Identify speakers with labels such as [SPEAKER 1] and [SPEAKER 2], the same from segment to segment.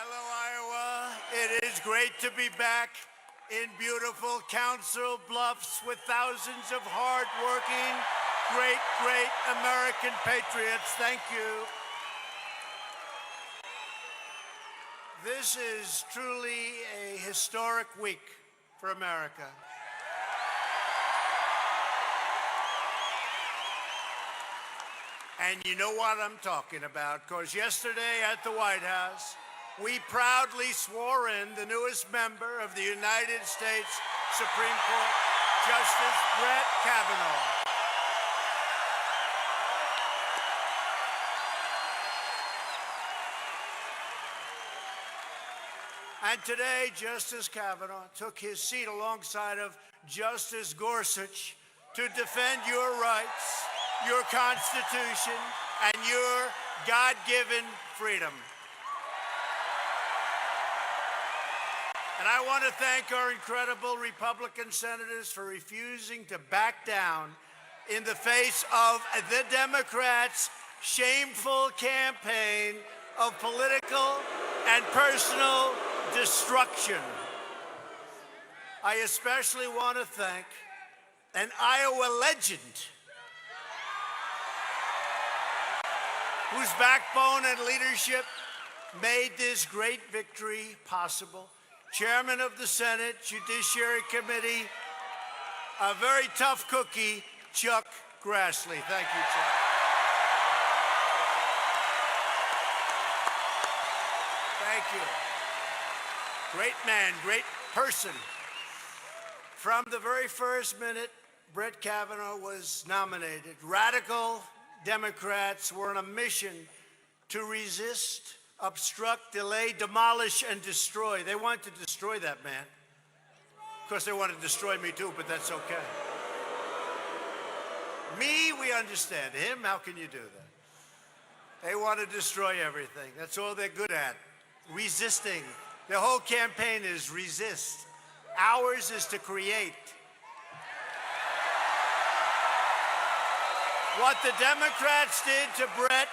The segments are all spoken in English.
[SPEAKER 1] Hello, Iowa. It is great to be back in beautiful Council Bluffs with thousands of hardworking, great American patriots. Thank you. This is truly a historic week for America. And you know what I'm talking about, because yesterday at the White House, we proudly swore in the newest member of the United States Supreme Court, Justice Brett Kavanaugh. And today, Justice Kavanaugh took his seat alongside of Justice Gorsuch to defend your rights, your Constitution, and your God-given freedom. And I want to thank our incredible Republican senators for refusing to back down in the face of the Democrats' shameful campaign of political and personal destruction. I especially want to thank an Iowa legend whose backbone and leadership made this great victory possible. Chairman of the Senate Judiciary Committee, a very tough cookie, Chuck Grassley. Thank you, Chuck. Thank you. Great man, great person. From the very first minute Brett Kavanaugh was nominated, radical Democrats were on a mission to resist, obstruct, delay, demolish, and destroy. They wanted to destroy that man. Of course, they wanted to destroy me too, but that's okay. Me, we understand. Him, how can you do that? They want to destroy everything. That's all they're good at. Resisting. Their whole campaign is resist. Ours is to create. What the Democrats did to Brett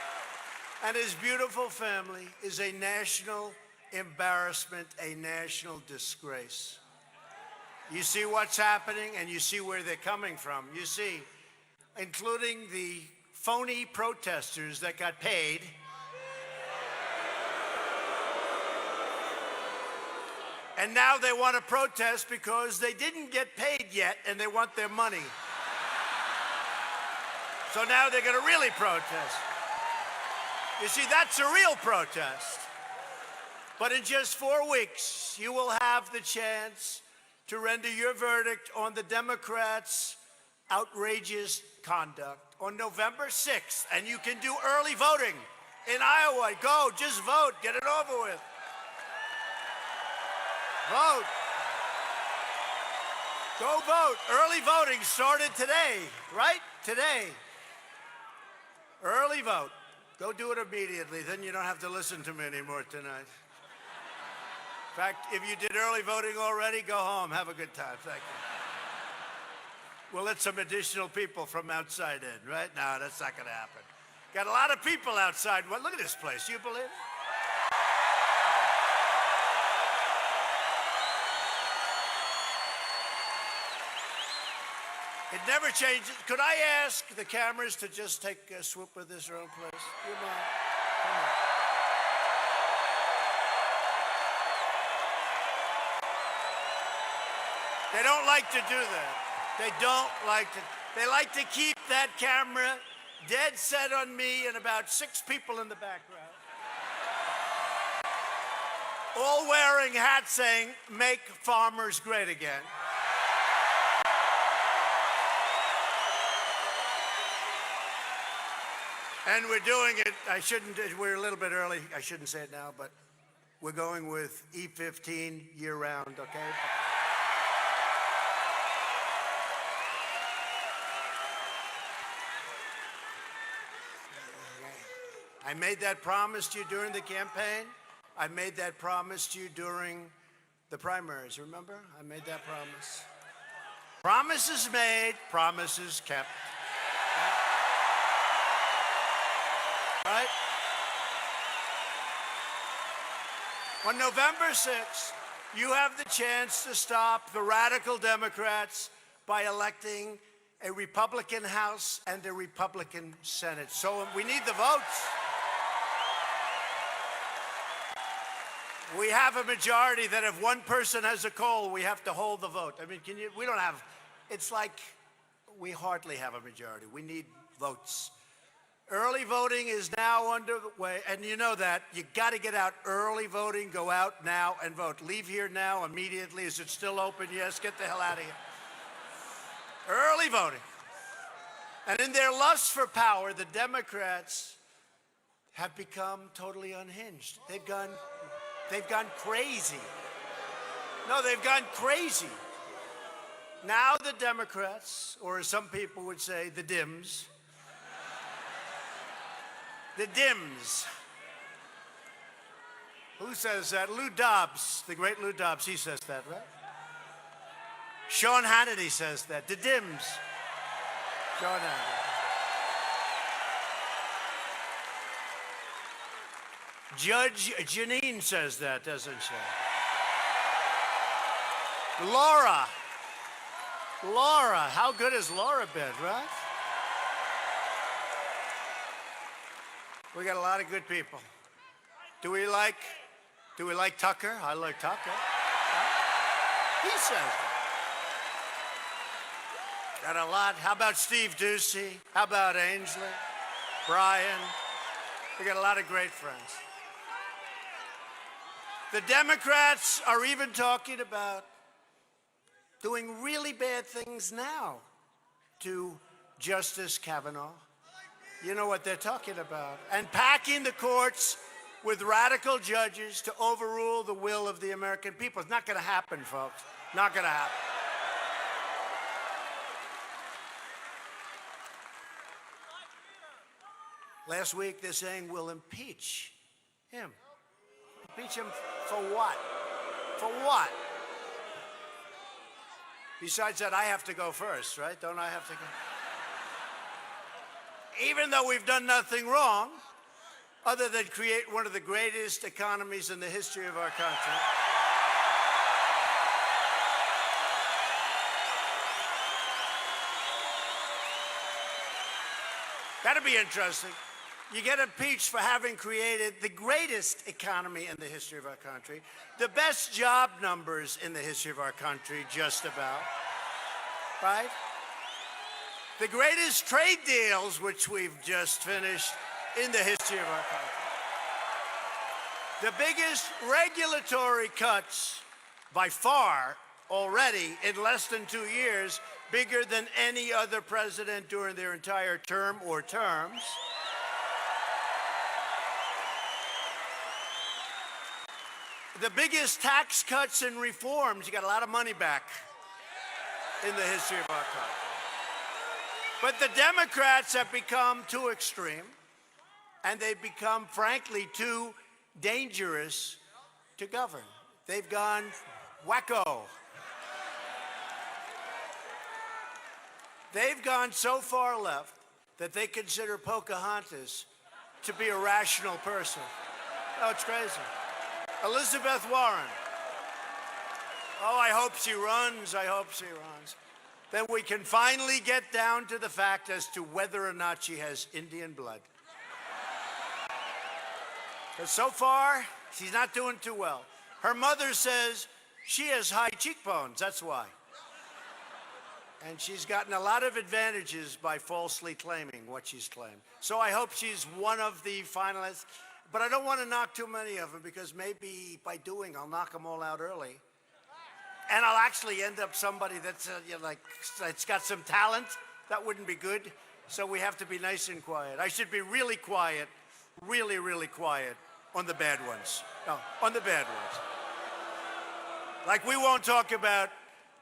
[SPEAKER 1] and his beautiful family is a national embarrassment, a national disgrace. You see what's happening, and you see where they're coming from. You see, including the phony protesters that got paid. And now they want to protest because they didn't get paid yet, and they want their money. So now they're going to really protest. You see, that's a real protest. But in just 4 weeks, you will have the chance to render your verdict on the Democrats' outrageous conduct on November 6th. And you can do early voting in Iowa. Go, just vote, get it over with. Vote. Go vote. Early voting started today, right? Today. Early vote. Go do it immediately. Then you don't have to listen to me anymore tonight. In fact, if you did early voting already, go home. Have a good time. Thank you. We'll let some additional people from outside in, right? No, that's not going to happen. Got a lot of people outside. Well, look at this place. You believe it? It never changes. Could I ask the cameras to just take a swoop of this room, please? You mind? Come on. They don't like to do that. They don't like to. They like to keep that camera dead set on me and about 6 people in the background. All wearing hats saying, "Make farmers great again." And we're doing it, we're a little bit early, I shouldn't say it now, but we're going with E15 year-round, okay? I made that promise to you during the campaign. I made that promise to you during the primaries, remember? I made that promise. Promises made, promises kept. Right? On November 6th, you have the chance to stop the radical Democrats by electing a Republican House and a Republican Senate. So we need the votes. We have a majority that if one person has a cold, we have to hold the vote. I mean, we don't have, it's like we hardly have a majority. We need votes. Early voting is now underway, and you know that. You got to get out early voting. Go out now and vote. Leave here now immediately. Is it still open? Yes, get the hell out of here. Early voting. And in their lust for power, the Democrats have become totally unhinged. They've gone crazy. No, they've gone crazy. Now the Democrats, or as some people would say, the Dims, the Dims. Who says that? Lou Dobbs, the great Lou Dobbs, he says that, right? Sean Hannity says that. The Dims. Sean Hannity. Judge Janine says that, doesn't she? Laura, how good has Laura been, right? We got a lot of good people. Do we like Tucker? I like Tucker. Huh? He says that. Got a lot. How about Steve Ducey? How about Ainsley? Brian? We got a lot of great friends. The Democrats are even talking about doing really bad things now to Justice Kavanaugh. You know what they're talking about. And packing the courts with radical judges to overrule the will of the American people. It's not going to happen, folks. Not going to happen. Last week, they're saying we'll impeach him. Impeach him for what? For what? Besides that, I have to go first, right? Don't I have to go? Even though we've done nothing wrong, other than create one of the greatest economies in the history of our country. That'd be interesting. You get impeached for having created the greatest economy in the history of our country, the best job numbers in the history of our country, just about, right? The greatest trade deals, which we've just finished in the history of our country. The biggest regulatory cuts by far already in less than 2 years, bigger than any other president during their entire term or terms. The biggest tax cuts and reforms, you got a lot of money back in the history of our country. But the Democrats have become too extreme, and they've become, frankly, too dangerous to govern. They've gone wacko. They've gone so far left that they consider Pocahontas to be a rational person. Oh, it's crazy. Elizabeth Warren. Oh, I hope she runs. I hope she runs. Then we can finally get down to the fact as to whether or not she has Indian blood. Because so far, she's not doing too well. Her mother says she has high cheekbones, that's why. And she's gotten a lot of advantages by falsely claiming what she's claimed. So I hope she's one of the finalists. But I don't want to knock too many of them, because maybe by doing, I'll knock them all out early. And I'll actually end up somebody that's it's got some talent. That wouldn't be good. So we have to be nice and quiet. I should be really quiet, really, really quiet on the bad ones. No, on the bad ones. Like, we won't talk about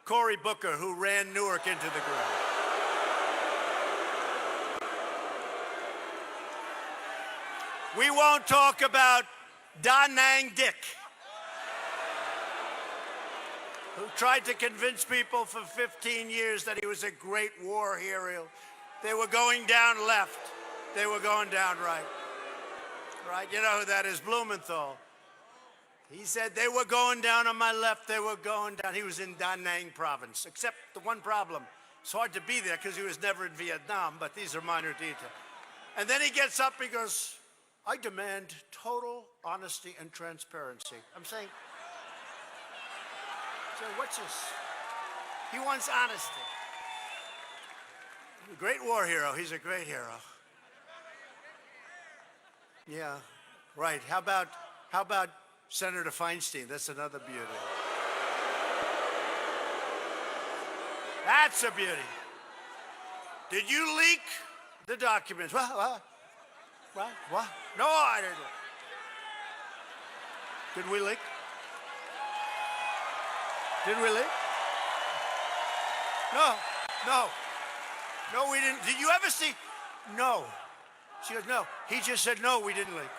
[SPEAKER 1] Cory Booker, who ran Newark into the ground. We won't talk about Da Nang Dick, who tried to convince people for 15 years that he was a great war hero. They were going down left. They were going down right. Right? You know who that is? Blumenthal. He said they were going down on my left, they were going down. He was in Da Nang province, except the one problem. It's hard to be there because he was never in Vietnam, but these are minor details. And then he gets up, he goes, I demand total honesty and transparency. I'm saying, so what's this? He wants honesty. A great war hero. He's a great hero. Yeah, right. How about Senator Feinstein? That's another beauty. That's a beauty. Did you leak the documents? What? No, I didn't. Did we leak? Did we leak? No, we didn't. Did you ever see? No. She goes, no. He just said, no, we didn't leak.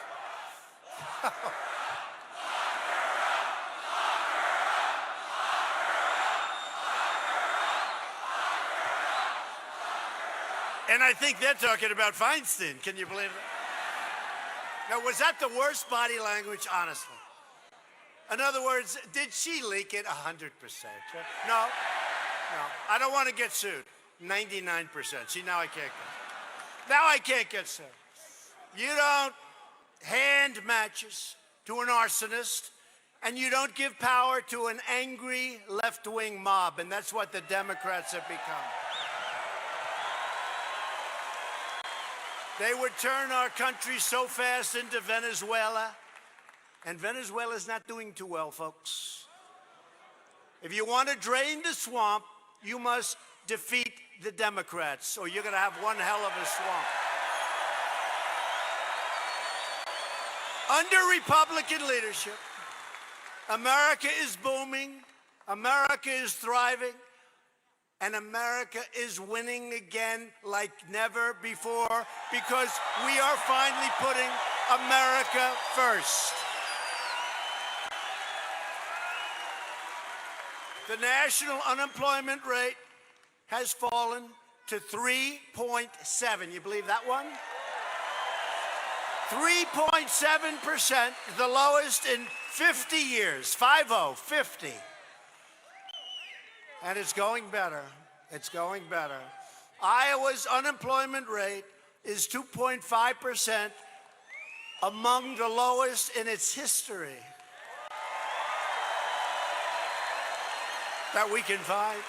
[SPEAKER 1] And I think they're talking about Feinstein. Can you believe that? Now, was that the worst body language, honestly? In other words, did she leak it 100%? No. I don't want to get sued. 99%. See, now I can't get sued. You don't hand matches to an arsonist, and you don't give power to an angry left-wing mob, and that's what the Democrats have become. They would turn our country so fast into Venezuela, and Venezuela's not doing too well, folks. If you want to drain the swamp, you must defeat the Democrats, or you're going to have one hell of a swamp. Under Republican leadership, America is booming, America is thriving, and America is winning again like never before because we are finally putting America first. The national unemployment rate has fallen to 3.7. You believe that one? 3.7%, the lowest in 50 years. 50. And it's going better. It's going better. Iowa's unemployment rate is 2.5%, among the lowest in its history that we can find.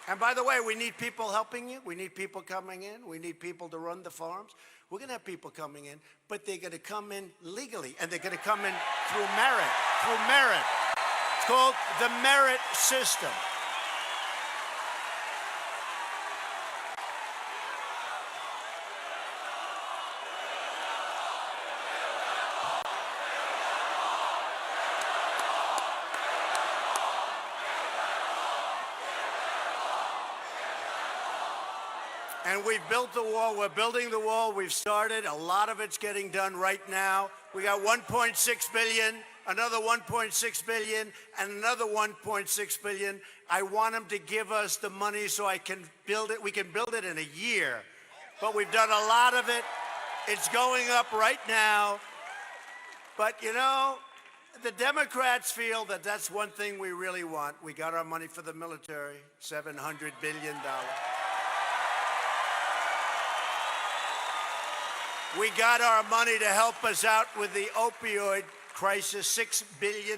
[SPEAKER 1] And by the way, we need people helping you. We need people coming in. We need people to run the farms. We're going to have people coming in, but they're going to come in legally, and they're going to come in through merit. It's called the merit system. And we've built the wall. We're building the wall. We've started. A lot of it's getting done right now. We got 1.6 billion, another 1.6 billion, and another 1.6 billion. I want them to give us the money so I can build it. We can build it in a year. But we've done a lot of it. It's going up right now. But, you know, the Democrats feel that that's one thing we really want. We got our money for the military, $700 billion. We got our money to help us out with the opioid crisis, $6 billion.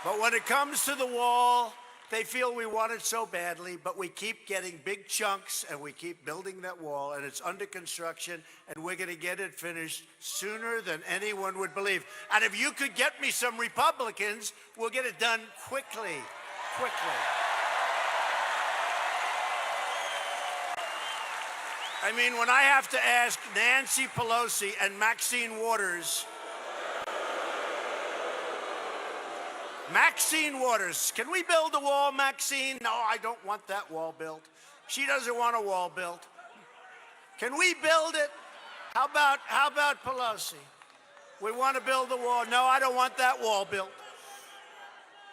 [SPEAKER 1] But when it comes to the wall, they feel we want it so badly, but we keep getting big chunks and we keep building that wall, and it's under construction, and we're going to get it finished sooner than anyone would believe. And if you could get me some Republicans, we'll get it done quickly. I mean, when I have to ask Nancy Pelosi and Maxine Waters, can we build a wall, Maxine? No, I don't want that wall built. She doesn't want a wall built. Can we build it? How about Pelosi? We want to build a wall. No, I don't want that wall built.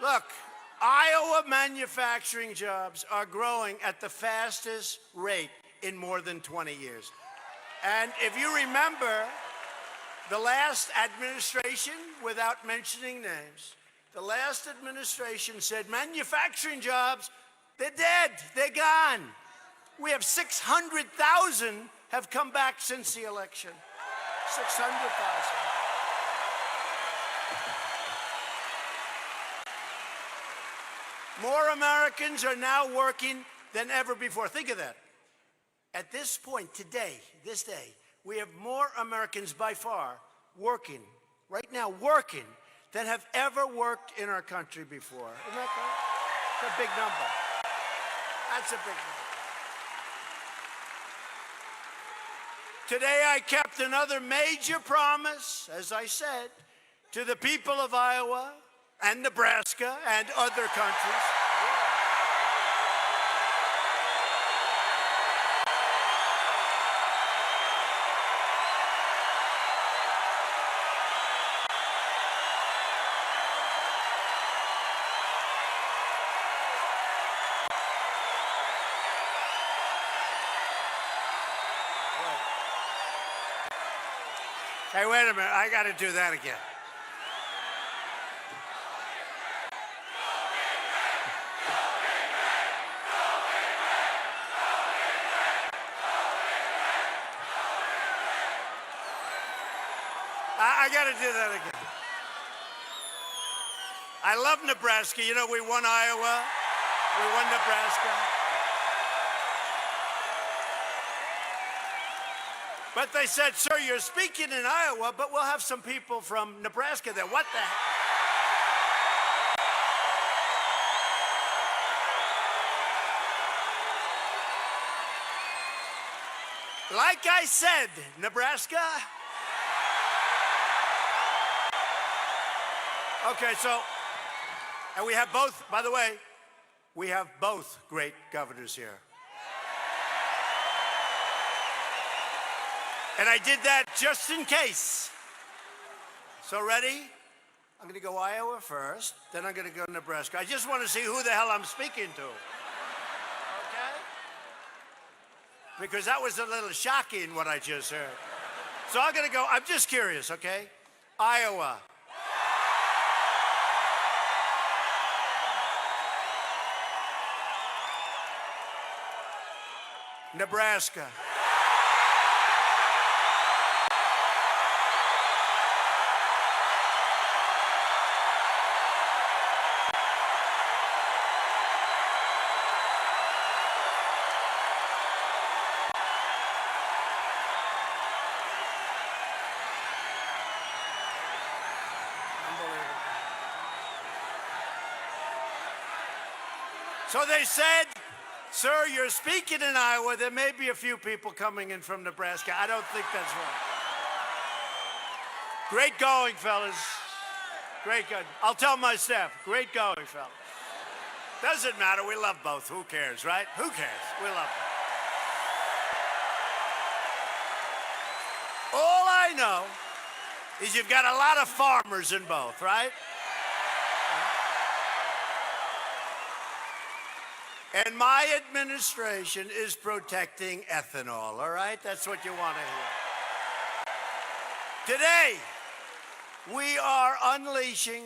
[SPEAKER 1] Look, Iowa manufacturing jobs are growing at the fastest rate in more than 20 years. And if you remember, the last administration, without mentioning names, the last administration said manufacturing jobs, they're dead, they're gone. We have 600,000 have come back since the election. 600,000. More Americans are now working than ever before. Think of that. At this point, today, this day, we have more Americans by far working, right now working, than have ever worked in our country before. Isn't that right? That's a big number. That's a big number. Today I kept another major promise, as I said, to the people of Iowa and Nebraska and other countries. Hey, wait a minute. I got to do that again. I got to do that again. I love Nebraska. You know, we won Iowa. We won Nebraska. But they said, sir, you're speaking in Iowa, but we'll have some people from Nebraska there. What the heck? Like I said, Nebraska. Okay, so, and we have both, by the way, we have both great governors here. And I did that just in case. So ready? I'm going to go Iowa first, then I'm going to go Nebraska. I just want to see who the hell I'm speaking to. Okay? Because that was a little shocking what I just heard. So I'm going to go, I'm just curious, okay? Iowa. Nebraska. So they said, sir, you're speaking in Iowa. There may be a few people coming in from Nebraska. I don't think that's right. Great going, fellas. Great going. I'll tell my staff, great going, fellas. Doesn't matter. We love both. Who cares, right? Who cares? We love them. All I know is you've got a lot of farmers in both, right? And my administration is protecting ethanol, all right? That's what you want to hear. Today, we are unleashing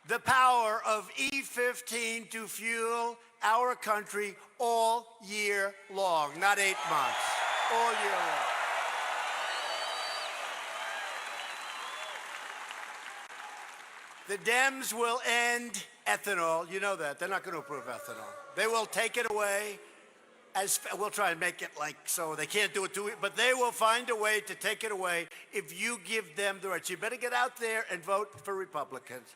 [SPEAKER 1] the power of E15 to fuel our country all year long, not 8 months, all year long. The Dems will end ethanol. You know that. They're not going to approve ethanol. They will take it away. We'll try and make it like so they can't do it to it, but they will find a way to take it away if you give them the right. So you better get out there and vote for Republicans.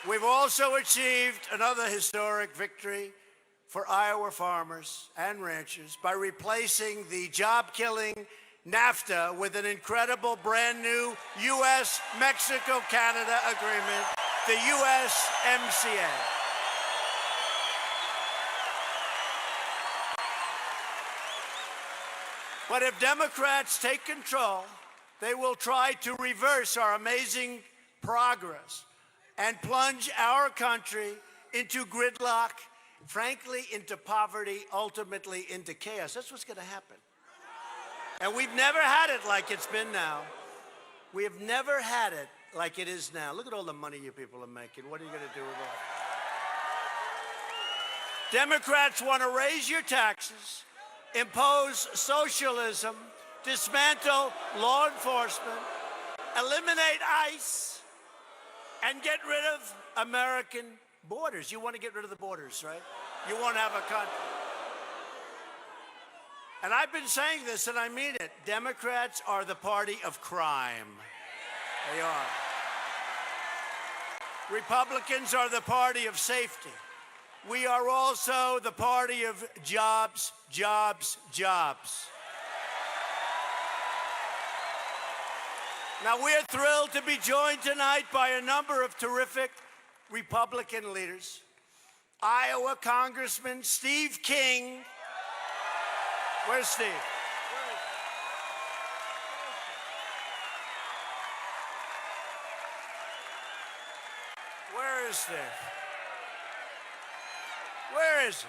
[SPEAKER 1] We've also achieved another historic victory for Iowa farmers and ranchers by replacing the job-killing NAFTA with an incredible brand new U.S.-Mexico-Canada agreement, the USMCA. But if Democrats take control, they will try to reverse our amazing progress and plunge our country into gridlock frankly, into poverty, ultimately into chaos. That's what's going to happen. And we've never had it like it's been now. We have never had it like it is now. Look at all the money you people are making. What are you going to do with that? Democrats want to raise your taxes, impose socialism, dismantle law enforcement, eliminate ICE, and get rid of American borders. You want to get rid of the borders, right? You won't have a country. And I've been saying this, and I mean it. Democrats are the party of crime. They are. Republicans are the party of safety. We are also the party of jobs, jobs, jobs. Now, we're thrilled to be joined tonight by a number of terrific Republican leaders. Iowa Congressman Steve King. Where's Steve? Where is Steve? Where is he?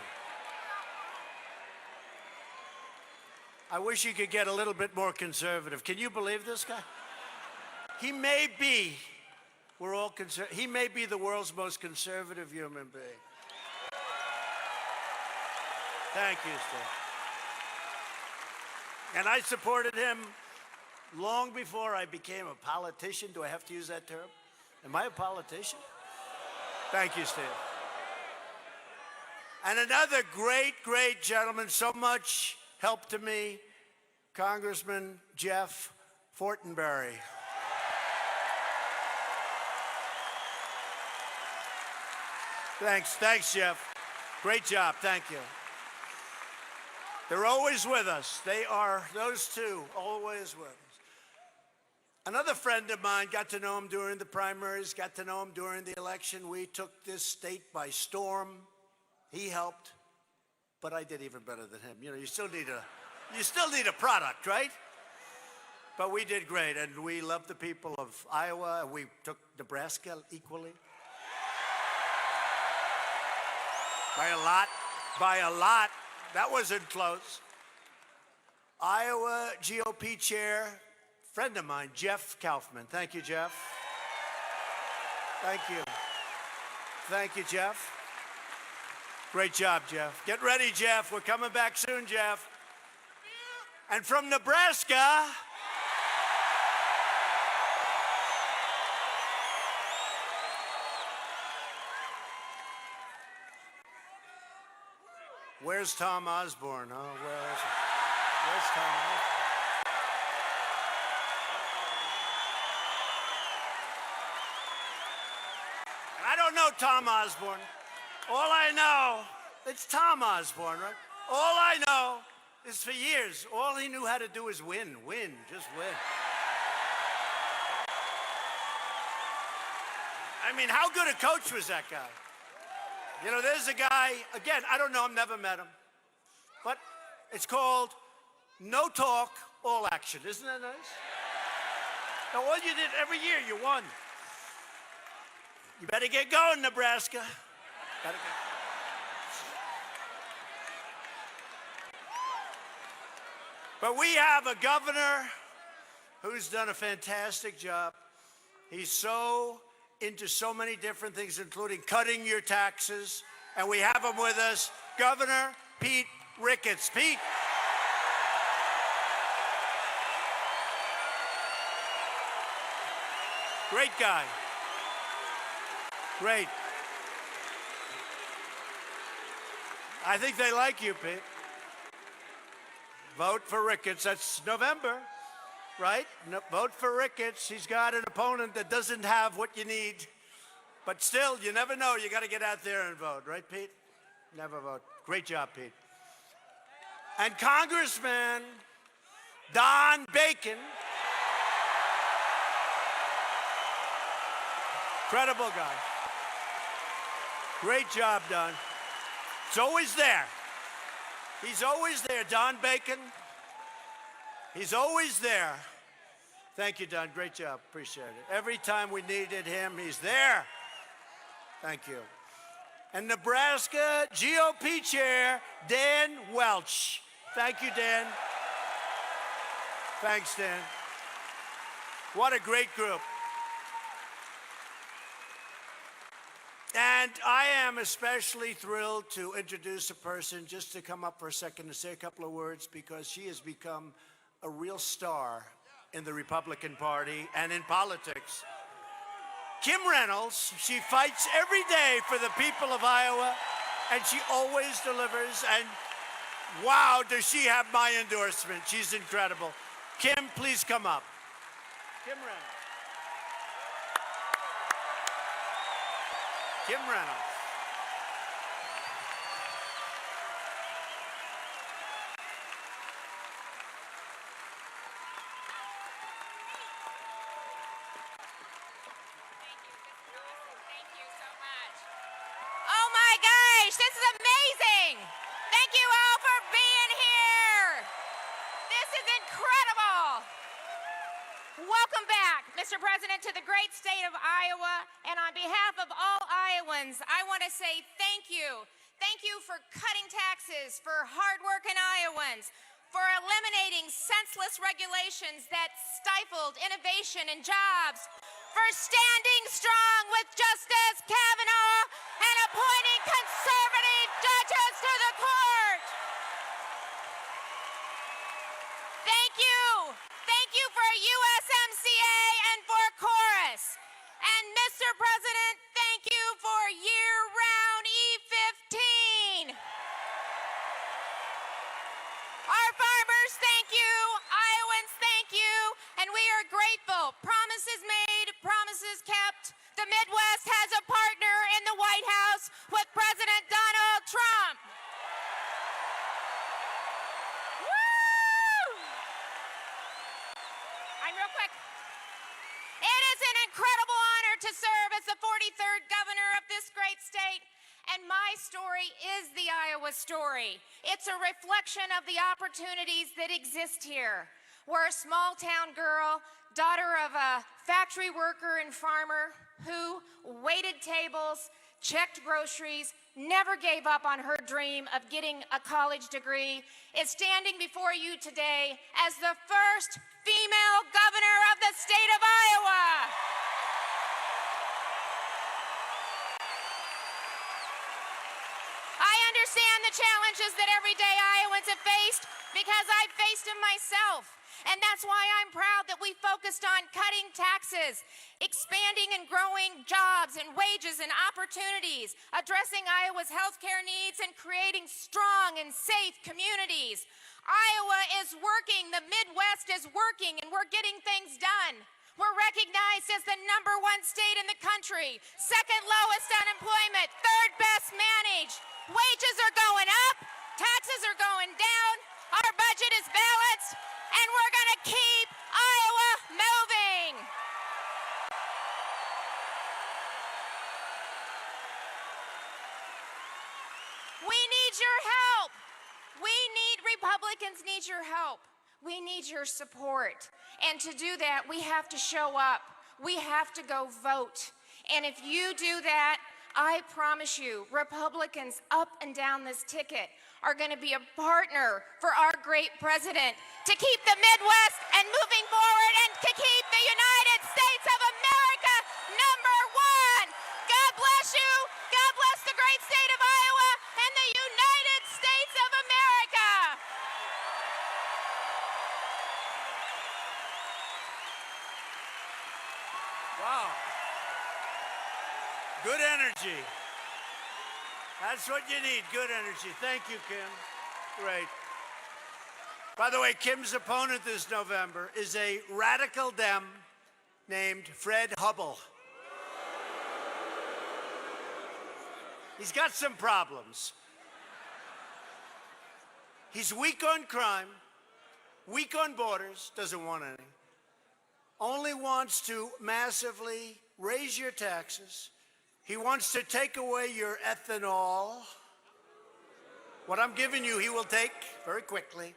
[SPEAKER 1] I wish he could get a little bit more conservative. Can you believe this guy? He may be, we're all concerned, he may be the world's most conservative human being. Thank you, Steve. And I supported him long before I became a politician. Do I have to use that term? Am I a politician? Thank you, Steve. And another great, great gentleman, so much help to me, Congressman Jeff Fortenberry. Thanks, Jeff. Great job, thank you. They're always with us. They are, those two, always with us. Another friend of mine, got to know him during the primaries, got to know him during the election. We took this state by storm. He helped, but I did even better than him. You know, you still need a product, right? But we did great, and we love the people of Iowa, and we took Nebraska equally. By a lot. That wasn't close. Iowa GOP chair, friend of mine, Jeff Kaufman. Thank you, Jeff. Thank you. Thank you, Jeff. Great job, Jeff. Get ready, Jeff. We're coming back soon, Jeff. And from Nebraska, where's Tom Osborne? Oh, where is he? Where's Tom Osborne? I don't know Tom Osborne. All I know, it's Tom Osborne, right? All I know is for years, all he knew how to do is win, just win. I mean, how good a coach was that guy? You know, there's a guy, again, I don't know him, never met him, but it's called no talk, all action. Isn't that nice? Now, all you did every year, you won. You better get going, Nebraska. Better get. But we have a governor who's done a fantastic job. He's so into so many different things, including cutting your taxes. And we have him with us, Governor Pete Ricketts. Pete. Great guy. Great. I think they like you, Pete. Vote for Ricketts. That's November, right? No, vote for Ricketts. He's got an opponent that doesn't have what you need. But still, you never know. You got to get out there and vote, right, Pete? Never vote. Great job, Pete. And Congressman Don Bacon. Incredible guy. Great job, Don. It's always there. He's always there, Don Bacon. He's always there. Thank you, Don. Great job. Appreciate it. Every time we needed him, he's there. Thank you. And Nebraska GOP Chair Dan Welch. Thank you, Dan. Thanks, Dan. What a great group. And I am especially thrilled to introduce a person just to come up for a second to say a couple of words, because she has become a real star in the Republican Party and in politics. Kim Reynolds, she fights every day for the people of Iowa, and she always delivers. And wow, does she have my endorsement. She's incredible. Kim, please come up. Kim Reynolds. Kim Reynolds.
[SPEAKER 2] Oh my gosh, this is amazing. Thank you all for being here. This is incredible. Welcome back, Mr. President, to the great state of Iowa. And on behalf of all Iowans, I want to say thank you. Thank you for cutting taxes for hardworking Iowans, for eliminating senseless regulations that stifled innovation and jobs, for standing strong with Justice Kavanaugh and appointing conservative judges to the court. Thank you. Thank you for USMCA and for Chorus. And Mr. President, thank you for year-round E15. Our farmers, thank you. Iowans, thank you. And we are grateful. Promises made, promises kept. The Midwest has a partner in the White House with President Donald Trump. Woo! I'm real quick. It is an incredible honor to serve as the 43rd governor of this great state. And my story is the Iowa story. It's a reflection of the opportunities that exist here. We're a small town girl, daughter of a factory worker and farmer who waited tables, checked groceries, never gave up on her dream of getting a college degree, is standing before you today as the first female governor of the state of Iowa. I understand the challenges that everyday Iowans have faced because I've faced them myself. And that's why I'm proud that we focused on cutting taxes, expanding and growing jobs and wages and opportunities, addressing Iowa's healthcare needs, and creating strong and safe communities. Iowa is working, the Midwest is working, and we're getting things done. We're recognized as the #1 state in the country, second lowest unemployment, third best managed. Wages are going up, taxes are going down, our budget is balanced, and we're going to keep Iowa moving. We need your help. Republicans need your help. We need your support. And to do that, we have to show up. We have to go vote. And if you do that, I promise you, Republicans up and down this ticket are going to be a partner for our great president to keep the Midwest and moving forward and to keep the United States of America #1. God bless you. God bless the great state of Iowa and the United States of America.
[SPEAKER 1] Wow. Good energy. That's what you need, good energy. Thank you, Kim. Great. By the way, Kim's opponent this November is a radical Dem named Fred Hubble. He's got some problems. He's weak on crime, weak on borders, doesn't want any, only wants to massively raise your taxes. He wants to take away your ethanol. What I'm giving you, he will take very quickly.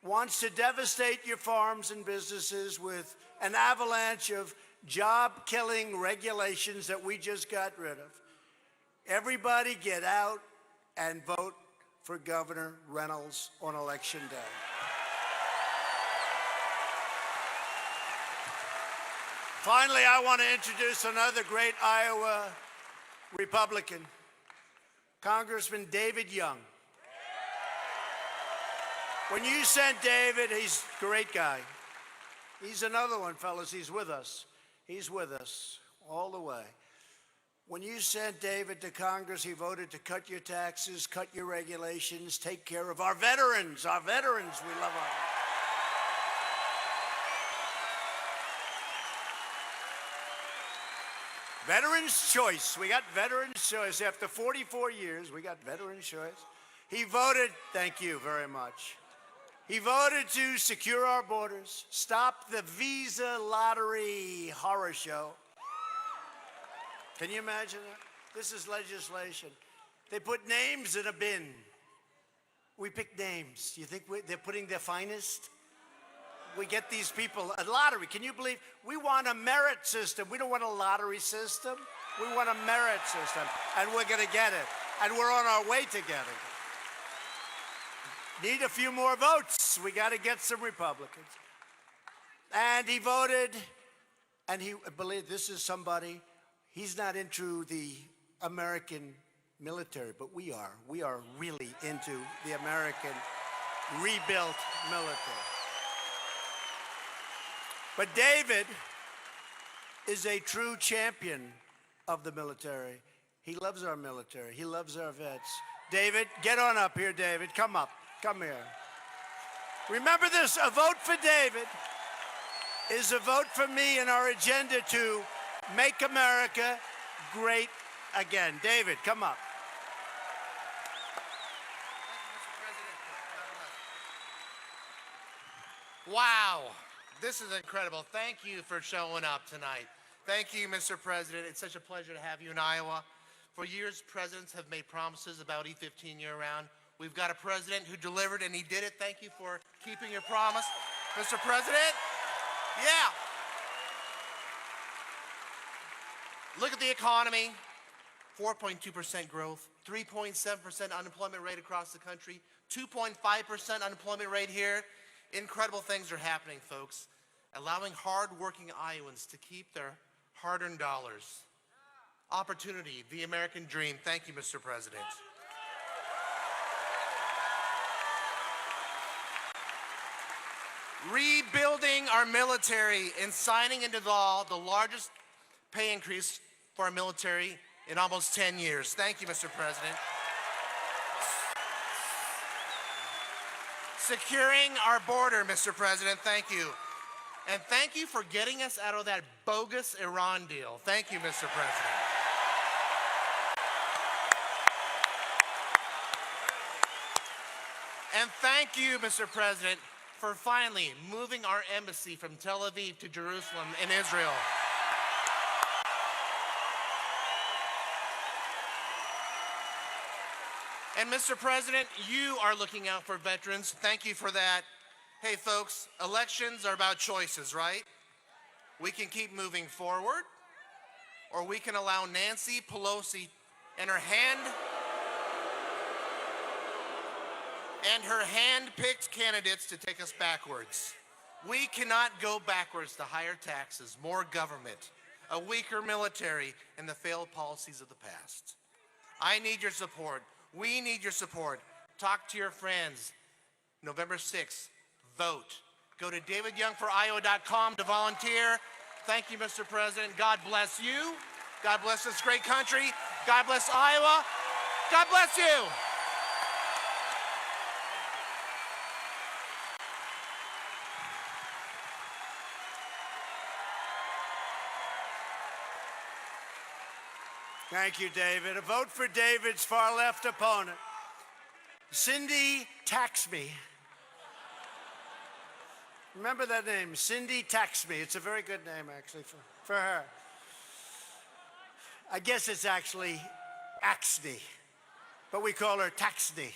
[SPEAKER 1] Wants to devastate your farms and businesses with an avalanche of job-killing regulations that we just got rid of. Everybody get out and vote for Governor Reynolds on Election Day. Finally, I want to introduce another great Iowa Republican, Congressman David Young. When you sent David, he's a great guy. He's another one, fellas. He's with us. He's with us all the way. When you sent David to Congress, he voted to cut your taxes, cut your regulations, take care of our veterans. Our veterans, we love our Veterans' Choice. We got Veterans' Choice. After 44 years, we got Veterans' Choice. He voted, thank you very much. He voted to secure our borders, stop the visa lottery horror show. Can you imagine that? This is legislation. They put names in a bin. We pick names. You think they're putting their finest? We get these people a lottery. Can you believe? We want a merit system. We don't want a lottery system. We want a merit system, and we're going to get it. And we're on our way to getting it. Need a few more votes. We got to get some Republicans. And he voted, and he believed this is somebody. He's not into the American military, but we are. We are really into the American rebuilt military. But David is a true champion of the military. He loves our military. He loves our vets. David, get on up here, David. Come up. Come here. Remember this, a vote for David is a vote for me in our agenda to make America great again. David, come up.
[SPEAKER 3] Wow, this is incredible. Thank you for showing up tonight. Thank you, Mr. President. It's such a pleasure to have you in Iowa. For years, presidents have made promises about E15 year-round. We've got a president who delivered, and he did it. Thank you for keeping your promise, Mr. President. Yeah. Look at the economy, 4.2% growth, 3.7% unemployment rate across the country, 2.5% unemployment rate here. Incredible things are happening, folks, allowing hard-working Iowans to keep their hard-earned dollars. Opportunity, the American dream. Thank you, Mr. President. Rebuilding our military and signing into law the largest pay increase for our military in almost 10 years. Thank you, Mr. President. Securing our border, Mr. President, thank you. And thank you for getting us out of that bogus Iran deal. Thank you, Mr. President. And thank you, Mr. President, for finally moving our embassy from Tel Aviv to Jerusalem in Israel. And Mr. President, you are looking out for veterans. Thank you for that. Hey folks, elections are about choices, right? We can keep moving forward, or we can allow Nancy Pelosi and her hand-picked candidates to take us backwards. We cannot go backwards to higher taxes, more government, a weaker military, and the failed policies of the past. I need your support. We need your support. Talk to your friends. November 6th, vote. Go to davidyoungforiowa.com to volunteer. Thank you, Mr. President. God bless you. God bless this great country. God bless Iowa. God bless you.
[SPEAKER 1] Thank you, David. A vote for David's far-left opponent, Cindy Taxme. Remember that name, Cindy Taxme. It's a very good name, actually, for her. I guess it's actually Axney, but we call her Taxney.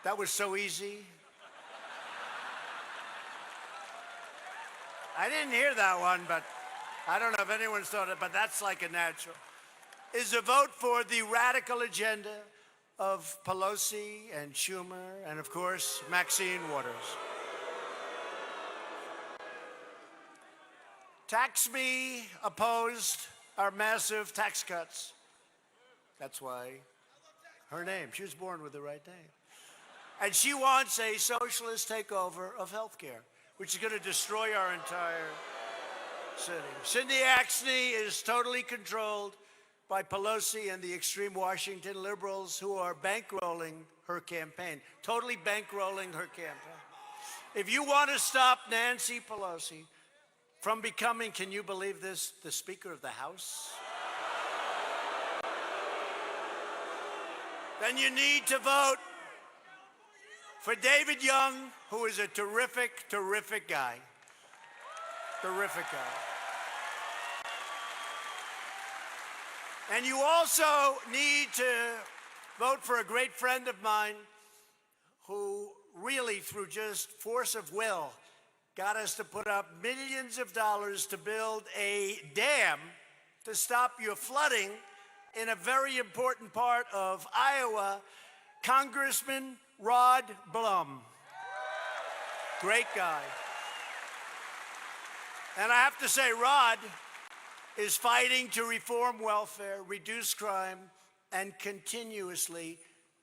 [SPEAKER 1] That was so easy. I didn't hear that one, but I don't know if anyone's thought it, but that's like a natural. is a vote for the radical agenda of Pelosi and Schumer and, of course, Maxine Waters. Tax Me opposed our massive tax cuts. That's why her name, she was born with the right name. And she wants a socialist takeover of healthcare, which is going to destroy our entire city. Cindy Axne is totally controlled by Pelosi and the extreme Washington liberals who are bankrolling her campaign, totally bankrolling her campaign. If you want to stop Nancy Pelosi from becoming, can you believe this, the Speaker of the House, then you need to vote for David Young, who is a terrific, terrific guy. Terrific guy. And you also need to vote for a great friend of mine who really, through just force of will, got us to put up millions of dollars to build a dam to stop your flooding in a very important part of Iowa, Congressman Rod Blum. Great guy. And I have to say, Rod is fighting to reform welfare, reduce crime, and continuously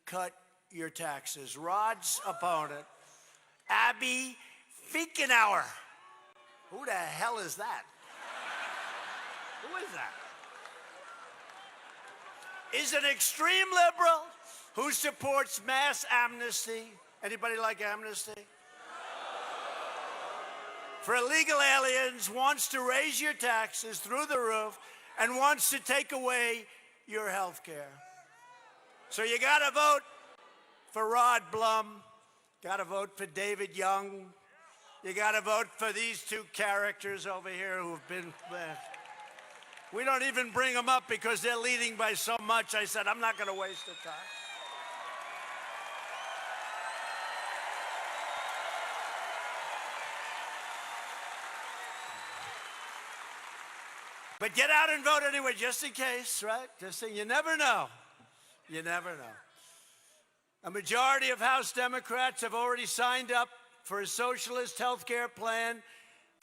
[SPEAKER 1] cut your taxes. Rod's opponent, Abby Finkenauer. Who the hell is that? Who is that? Is an extreme liberal who supports mass amnesty. Anybody like amnesty? For illegal aliens, wants to raise your taxes through the roof, and wants to take away your health care. So you got to vote for Rod Blum. Got to vote for David Young. You got to vote for these two characters over here who have been... we don't even bring them up because they're leading by so much. I said, I'm not going to waste the time. But get out and vote anyway, just in case, right? Just so you never know. You never know. A majority of House Democrats have already signed up for a socialist health care plan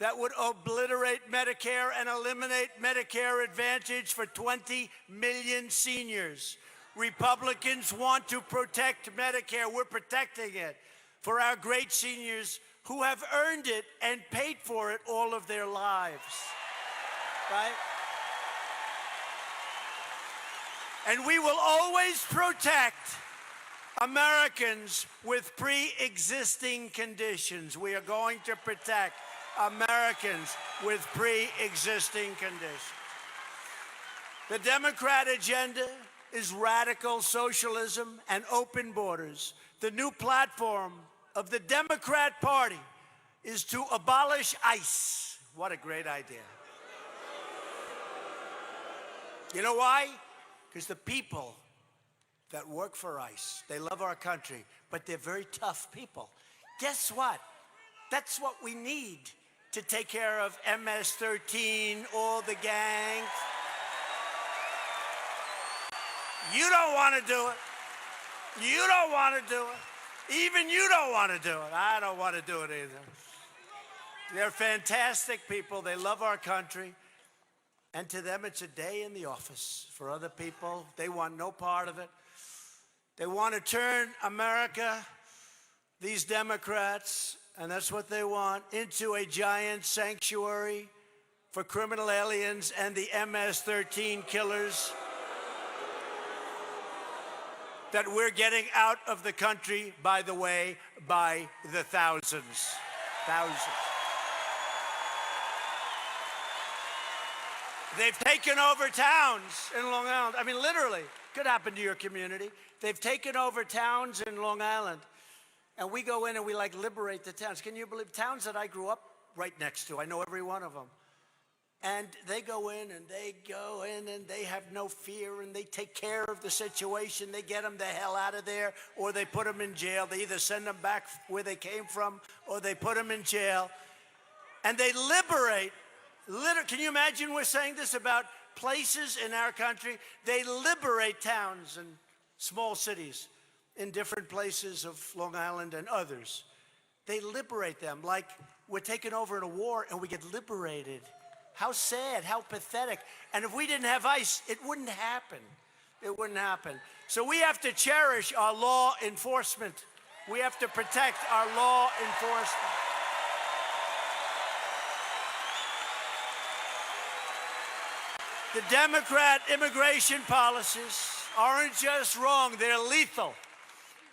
[SPEAKER 1] that would obliterate Medicare and eliminate Medicare Advantage for 20 million seniors. Republicans want to protect Medicare. We're protecting it for our great seniors who have earned it and paid for it all of their lives. Right? And we will always protect Americans with pre-existing conditions. We are going to protect Americans with pre-existing conditions. The Democrat agenda is radical socialism and open borders. The new platform of the Democrat Party is to abolish ICE. What a great idea. You know why? Because the people that work for ICE, they love our country, but they're very tough people. Guess what? That's what we need to take care of MS-13, all the gangs. You don't want to do it. You don't want to do it. Even you don't want to do it. I don't want to do it either. They're fantastic people. They love our country. And to them, it's a day in the office. For other people, they want no part of it. They want to turn America, these Democrats, and that's what they want, into a giant sanctuary for criminal aliens and the MS-13 killers that we're getting out of the country, by the way, by the thousands. Thousands. They've taken over towns in Long Island. I mean, literally, could happen to your community. They've taken over towns in Long Island, and we go in and we like liberate the towns. Can you believe towns that I grew up right next to? I know every one of them. And they go in and they have no fear, and they take care of the situation. They get them the hell out of there, or they put them in jail. They either send them back where they came from, or they put them in jail. And they liberate. Can you imagine we're saying this about places in our country, they liberate towns and small cities in different places of Long Island and others. They liberate them like we're taken over in a war and we get liberated. How sad, how pathetic. And if we didn't have ICE, it wouldn't happen. It wouldn't happen. So we have to cherish our law enforcement. We have to protect our law enforcement. The Democrat immigration policies aren't just wrong, they're lethal.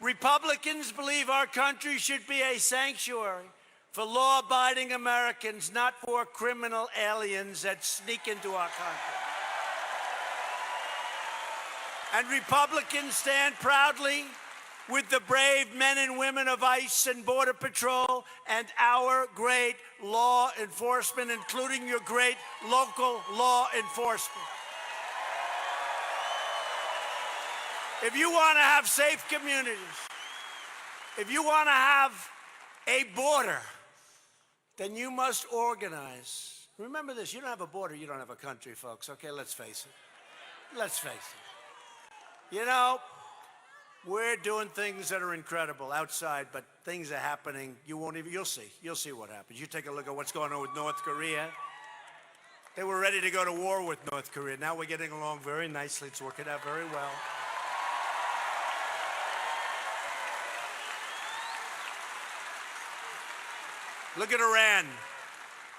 [SPEAKER 1] Republicans believe our country should be a sanctuary for law-abiding Americans, not for criminal aliens that sneak into our country. And Republicans stand proudly with the brave men and women of ICE and Border Patrol and our great law enforcement, including your great local law enforcement. If you want to have safe communities, if you want to have a border, then you must organize. Remember this, you don't have a border, you don't have a country, folks, okay? Let's face it. Let's face it. You know, we're doing things that are incredible outside, but things are happening. You'll see what happens. You take a look at what's going on with North Korea. They were ready to go to war with North Korea. Now we're getting along very nicely. It's working out very well. Look at Iran.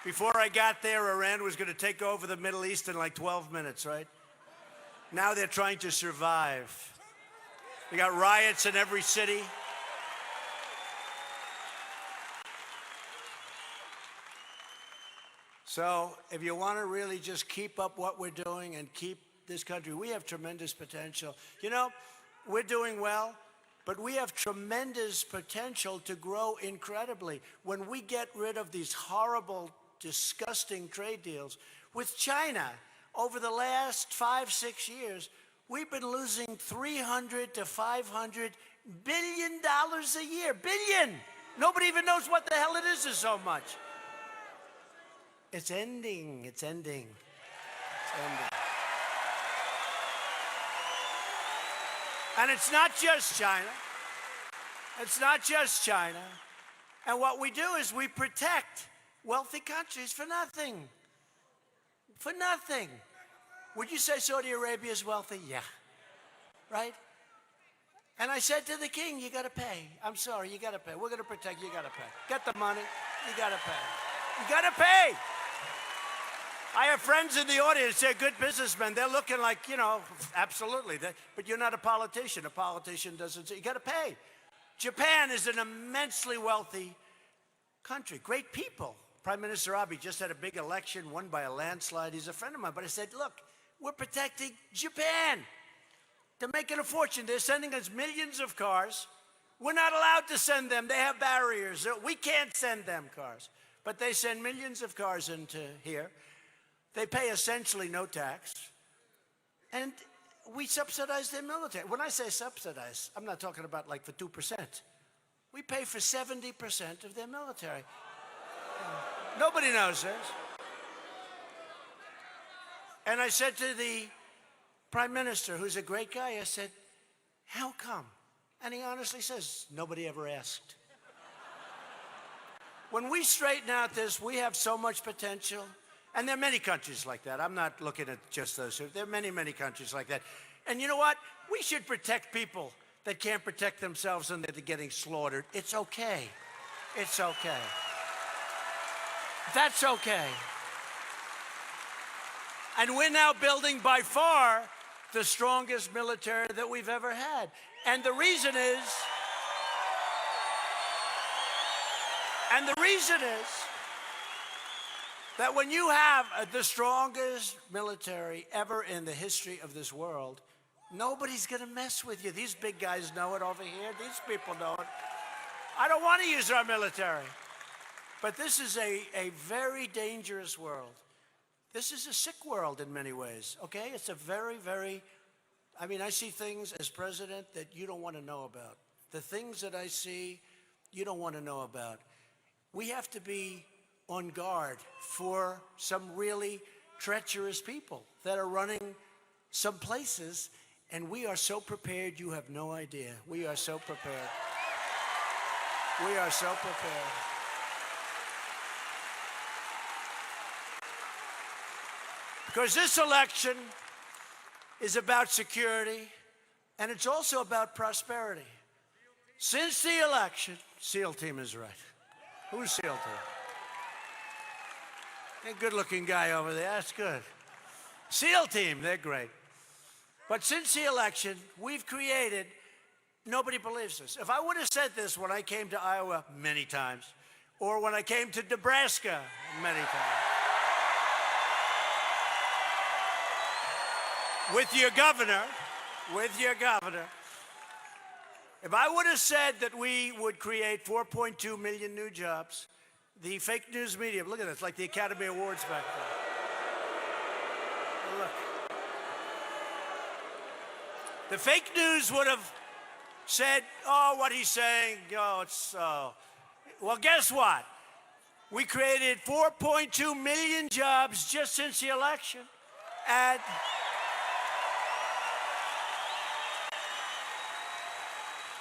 [SPEAKER 1] Before I got there, Iran was going to take over the Middle East in like 12 minutes, right? Now they're trying to survive. We got riots in every city. So if you want to really just keep up what we're doing and keep this country, we have tremendous potential. You know, we're doing well, but we have tremendous potential to grow incredibly. When we get rid of these horrible, disgusting trade deals with China over the last 5-6 years, we've been losing $300 to $500 billion a year. Billion! Nobody even knows what the hell it is so much. It's ending. It's ending. It's ending. And it's not just China. It's not just China. And what we do is we protect wealthy countries for nothing. For nothing. Would you say Saudi Arabia is wealthy? Yeah. Right? And I said to the king, you got to pay. I'm sorry, you got to pay. We're going to protect you, got to pay. Get the money, you got to pay. You got to pay. I have friends in the audience, they're good businessmen. They're looking like, you know, absolutely. But you're not a politician. A politician doesn't say, you got to pay. Japan is an immensely wealthy country. Great people. Prime Minister Abe just had a big election, won by a landslide. He's a friend of mine. But I said, look, we're protecting Japan. They're making a fortune. They're sending us millions of cars. We're not allowed to send them. They have barriers. We can't send them cars. But they send millions of cars into here. They pay essentially no tax. And we subsidize their military. When I say subsidize, I'm not talking about like for 2%. We pay for 70% of their military. Nobody knows this. And I said to the Prime Minister, who's a great guy, I said, how come? And he honestly says, nobody ever asked. When we straighten out this, we have so much potential. And there are many countries like that. I'm not looking at just those. There are many, many countries like that. And you know what? We should protect people that can't protect themselves and they're getting slaughtered. It's okay. It's okay. That's okay. And we're now building by far the strongest military that we've ever had. And the reason is, that when you have the strongest military ever in the history of this world, nobody's going to mess with you. These big guys know it over here. These people know it. I don't want to use our military. But this is a very dangerous world. This is a sick world in many ways, okay? It's a very, very, I mean, I see things as president that you don't want to know about. The things that I see, you don't want to know about. We have to be on guard for some really treacherous people that are running some places, and we are so prepared, you have no idea. We are so prepared. We are so prepared. Because this election is about security, and it's also about prosperity. Since the election, SEAL team is right. Who's SEAL team? A good-looking guy over there, that's good. SEAL team, they're great. But since the election, we've created, nobody believes this. If I would have said this when I came to Iowa many times, or when I came to Nebraska many times, with your governor, if I would have said that we would create 4.2 million new jobs, the fake news media, look at this, like the Academy Awards back then. Look. The fake news would have said, oh, what he's saying, it's, well, guess what? We created 4.2 million jobs just since the election. And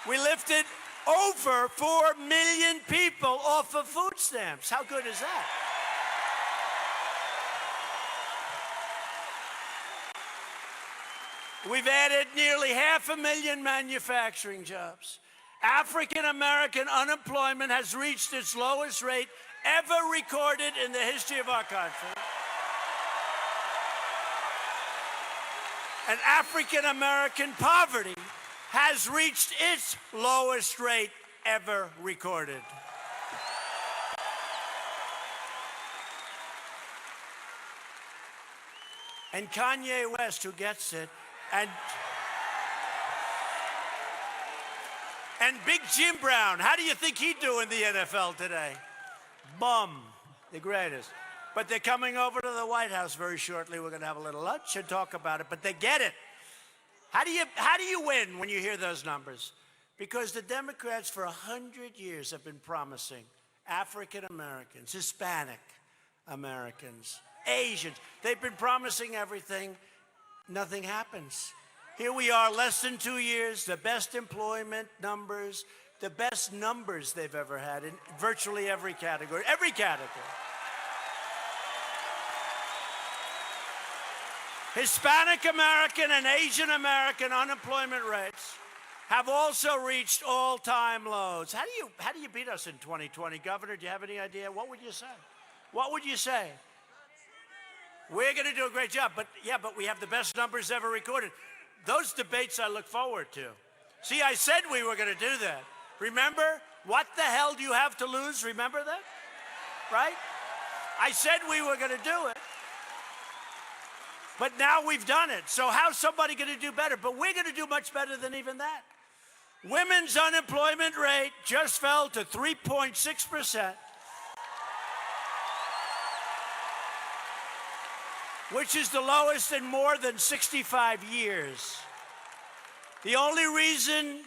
[SPEAKER 1] we lifted over 4 million people off of food stamps. How good is that? We've added nearly 500,000 manufacturing jobs. African American unemployment has reached its lowest rate ever recorded in the history of our country. And African American poverty has reached its lowest rate ever recorded. And Kanye West, who gets it, and Big Jim Brown, how do you think he'd do in the NFL today? Bum, the greatest. But they're coming over to the White House very shortly. We're going to have a little lunch and talk about it, but they get it. How do you win when you hear those numbers? Because the Democrats for 100 years have been promising African Americans, Hispanic Americans, Asians. They've been promising everything. Nothing happens. Here we are, less than 2 years, the best employment numbers, the best numbers they've ever had in virtually every category. Every category. Hispanic American and Asian American unemployment rates have also reached all-time lows. How do you beat us in 2020, Governor? Do you have any idea? What would you say? What would you say? We're going to do a great job, but we have the best numbers ever recorded. Those debates I look forward to. See, I said we were going to do that. Remember? What the hell do you have to lose? Remember that? Right? I said we were going to do it. But now we've done it. So how's somebody going to do better? But we're going to do much better than even that. Women's unemployment rate just fell to 3.6%, which is the lowest in more than 65 years. The only reason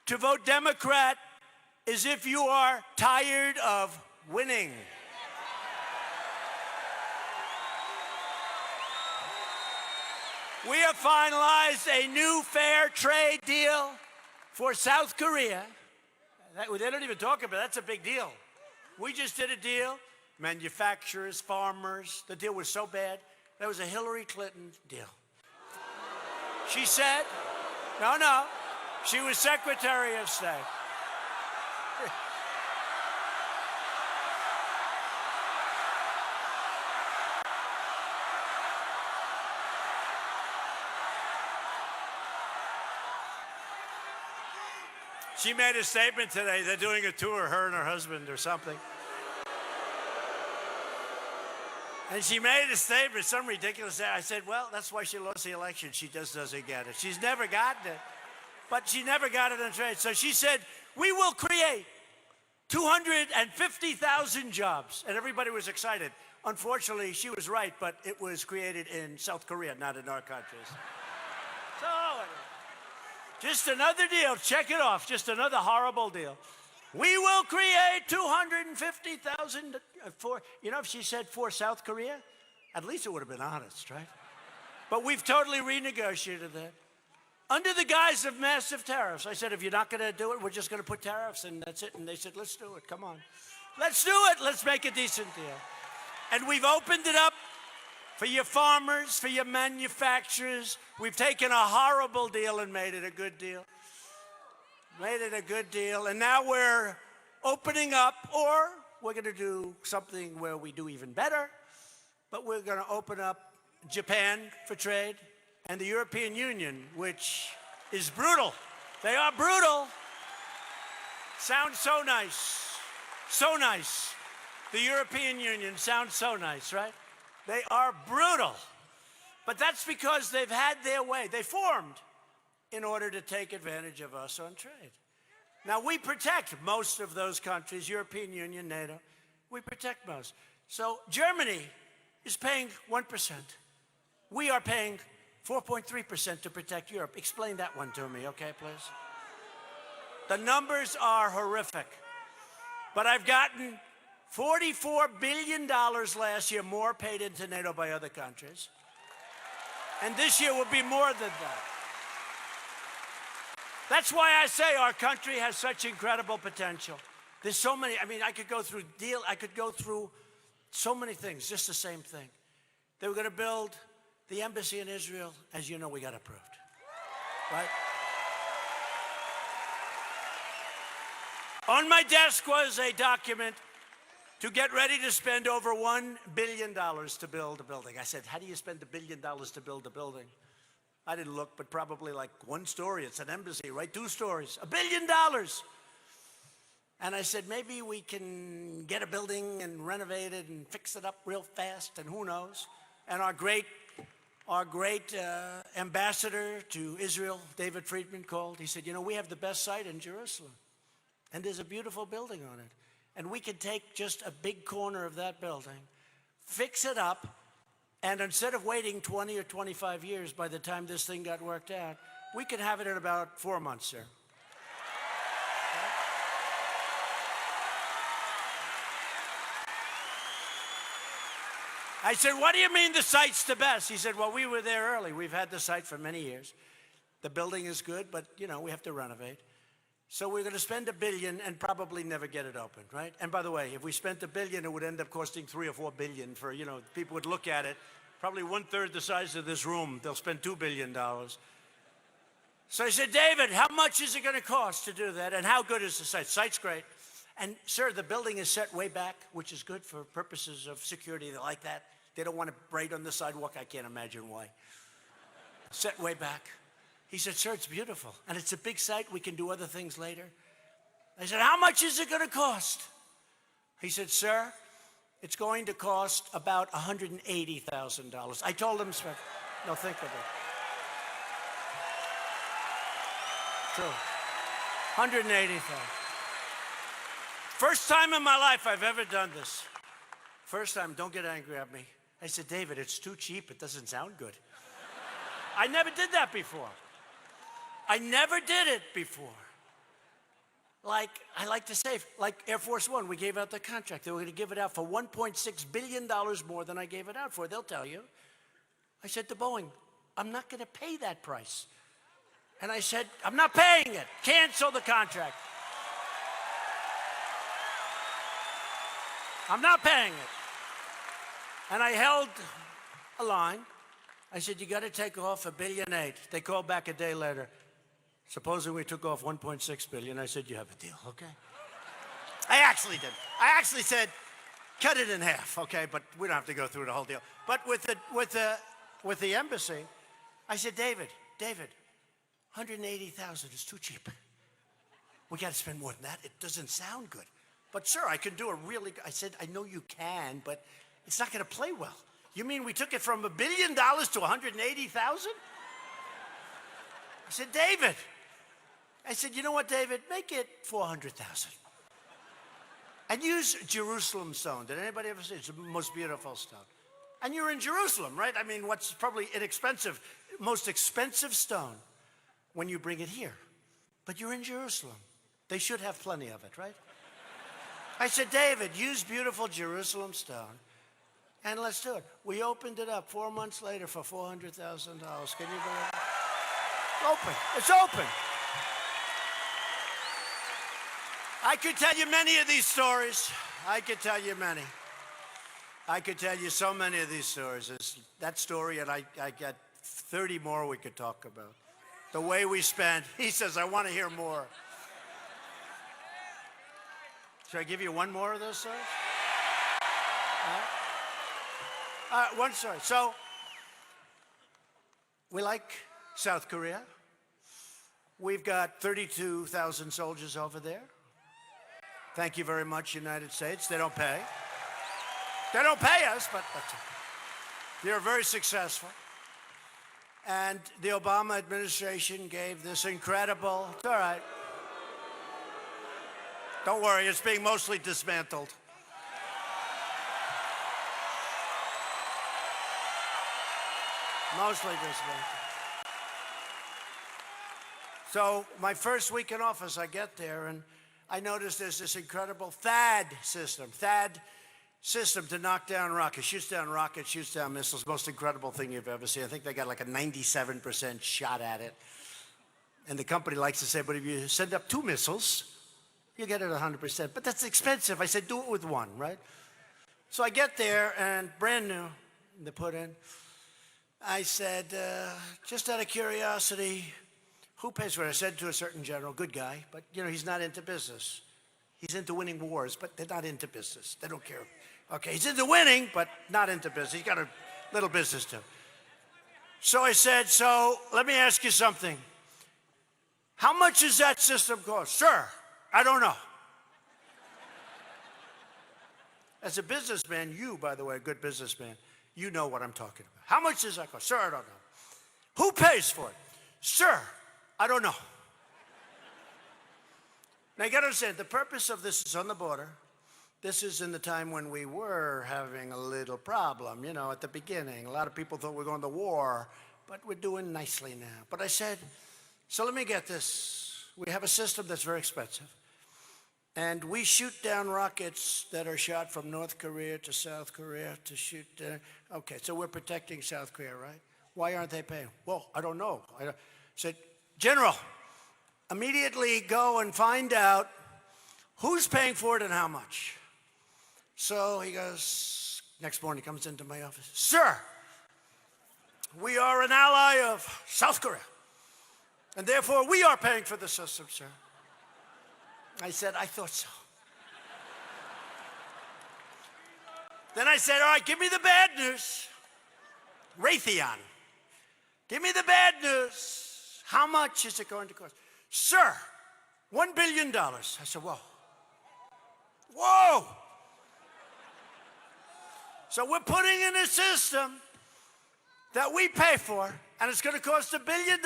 [SPEAKER 1] to vote Democrat is if you are tired of winning. We have finalized a new fair trade deal for South Korea. They don't even talk about it. That's a big deal. We just did a deal. Manufacturers, farmers. The deal was so bad. That was a Hillary Clinton deal. She said, no, she was Secretary of State. She made a statement today. They're doing a tour, her and her husband or something. And she made a statement, some ridiculous thing. I said, well, that's why she lost the election. She just doesn't get it. She's never gotten it. But she never got it on trade. So she said, we will create 250,000 jobs. And everybody was excited. Unfortunately, she was right, but it was created in South Korea, not in our countries. So, just another deal. Check it off. Just another horrible deal. We will create 250,000 for, if she said for South Korea, At least it would have been honest, right? But we've totally renegotiated that. Under the guise of massive tariffs. I said, if you're not going to do it, we're just going to put tariffs and that's it. And they said, let's do it. Come on. Let's do it. Let's make a decent deal. And we've opened it up for your farmers, for your manufacturers. We've taken a horrible deal and made it a good deal. Made it a good deal. And now we're opening up, or we're going to do something where we do even better. But we're going to open up Japan for trade and the European Union, which is brutal. They are brutal. Sounds so nice. So nice. The European Union sounds so nice, right? They are brutal. But that's because they've had their way. They formed in order to take advantage of us on trade. Now, we protect most of those countries, European Union, NATO. We protect most. So Germany is paying 1%. We are paying 4.3% to protect Europe. Explain that one to me, okay, please? The numbers are horrific. But I've gotten $44 billion last year, more paid into NATO by other countries. And this year will be more than that. That's why I say our country has such incredible potential. There's so many, I mean, I could go through so many things, just the same thing. They were going to build the embassy in Israel. As you know, we got approved, right? On my desk was a document to get ready to spend over $1 billion to build a building. I said, how do you spend $1 billion to build a building? I didn't look, but probably like one story. It's an embassy, right? 2 stories. $1 billion. And I said, maybe we can get a building and renovate it and fix it up real fast, and who knows? And our great ambassador to Israel, David Friedman, called. He said, you know, we have the best site in Jerusalem, and there's a beautiful building on it. And we could take just a big corner of that building, fix it up, and instead of waiting 20 or 25 years by the time this thing got worked out, we could have it in about 4 months, sir. I said, what do you mean the site's the best? He said, well, we were there early. We've had the site for many years. The building is good, but, you know, we have to renovate. So we're going to spend $1 billion and probably never get it open, right? And by the way, if we spent $1 billion, it would end up costing $3 or $4 billion for, you know, people would look at it. Probably 1/3 the size of this room. They'll spend $2 billion. So I said, David, how much is it going to cost to do that? And how good is the site? Site's great. And, sir, the building is set way back, which is good for purposes of security. They like that. They don't want it right on the sidewalk. I can't imagine why. Set way back. He said, sir, it's beautiful. And it's a big site. We can do other things later. I said, how much is it going to cost? He said, sir, it's going to cost about $180,000. I told him, no, think of it. True. $180,000. First time in my life I've ever done this. First time, don't get angry at me. I said, David, it's too cheap. It doesn't sound good. I never did that before. I never did it before. Like, I like to say, like Air Force One, we gave out the contract. They were going to give it out for $1.6 billion more than I gave it out for. They'll tell you. I said to Boeing, I'm not going to pay that price. And I said, I'm not paying it. Cancel the contract. I'm not paying it. And I held a line. I said, you got to take off $1.8 billion. They called back a day later. Supposing we took off $1.6 billion. I said, you have a deal, okay? I actually did. I actually said, cut it in half, okay? But we don't have to go through the whole deal. But with the embassy, I said, David, $180,000 is too cheap. We got to spend more than that. It doesn't sound good. But sir, I can do a really good. I said, I know you can, but it's not going to play well. You mean we took it from $1 billion to $180,000? I said, David. I said, you know what, David? Make it $400,000. And use Jerusalem stone. Did anybody ever see it? It's the most beautiful stone. And you're in Jerusalem, right? I mean, what's probably most expensive stone when you bring it here. But you're in Jerusalem. They should have plenty of it, right? I said, David, use beautiful Jerusalem stone And let's do it. We opened it up 4 months later for $400,000. Can you believe it? Open. It's open. I could tell you many of these stories. I could tell you many. I could tell you so many of these stories. It's that story, and I got 30 more we could talk about. The way we spent. He says, I want to hear more. Should I give you one more of those stories? One story. So, we like South Korea. We've got 32,000 soldiers over there. Thank you very much, United States. They don't pay. They don't pay us, but that's it. They're very successful. And the Obama administration gave this incredible, it's all right. Don't worry, it's being mostly dismantled. Mostly dismantled. So my first week in office, I get there, and I noticed there's this incredible THAAD system to knock down rockets, shoots down missiles. Most incredible thing you've ever seen. I think they got like a 97% shot at it. And the company likes to say, but if you send up 2 missiles, you get it 100%. But that's expensive. I said, do it with 1, right? So I get there, and brand new, they put in. I said, just out of curiosity, who pays for it? I said to a certain general, good guy, but he's not into business. He's into winning wars, but they're not into business. They don't care. Okay, he's into winning, but not into business. He's got a little business too. So I said, so let me ask you something. How much does that system cost? Sir, I don't know. As a businessman, you, by the way, a good businessman, you know what I'm talking about. How much does that cost? Sir, I don't know. Who pays for it? Sir, I don't know. Now, you got to understand, the purpose of this is on the border. This is in the time when we were having a little problem, at the beginning. A lot of people thought we were going to war, but we're doing nicely now. But I said, so let me get this. We have a system that's very expensive. And we shoot down rockets that are shot from North Korea to South Korea to shoot. Okay, so we're protecting South Korea, right? Why aren't they paying? Well, I don't know. I said, General, immediately go and find out who's paying for it and how much. So he goes, next morning he comes into my office. Sir, we are an ally of South Korea, and therefore we are paying for the system, sir. I said, I thought so. Then I said, all right, give me the bad news. Raytheon, give me the bad news. How much is it going to cost? Sir, $1 billion. I said, whoa. Whoa. So we're putting in a system that we pay for, and it's going to cost $1 billion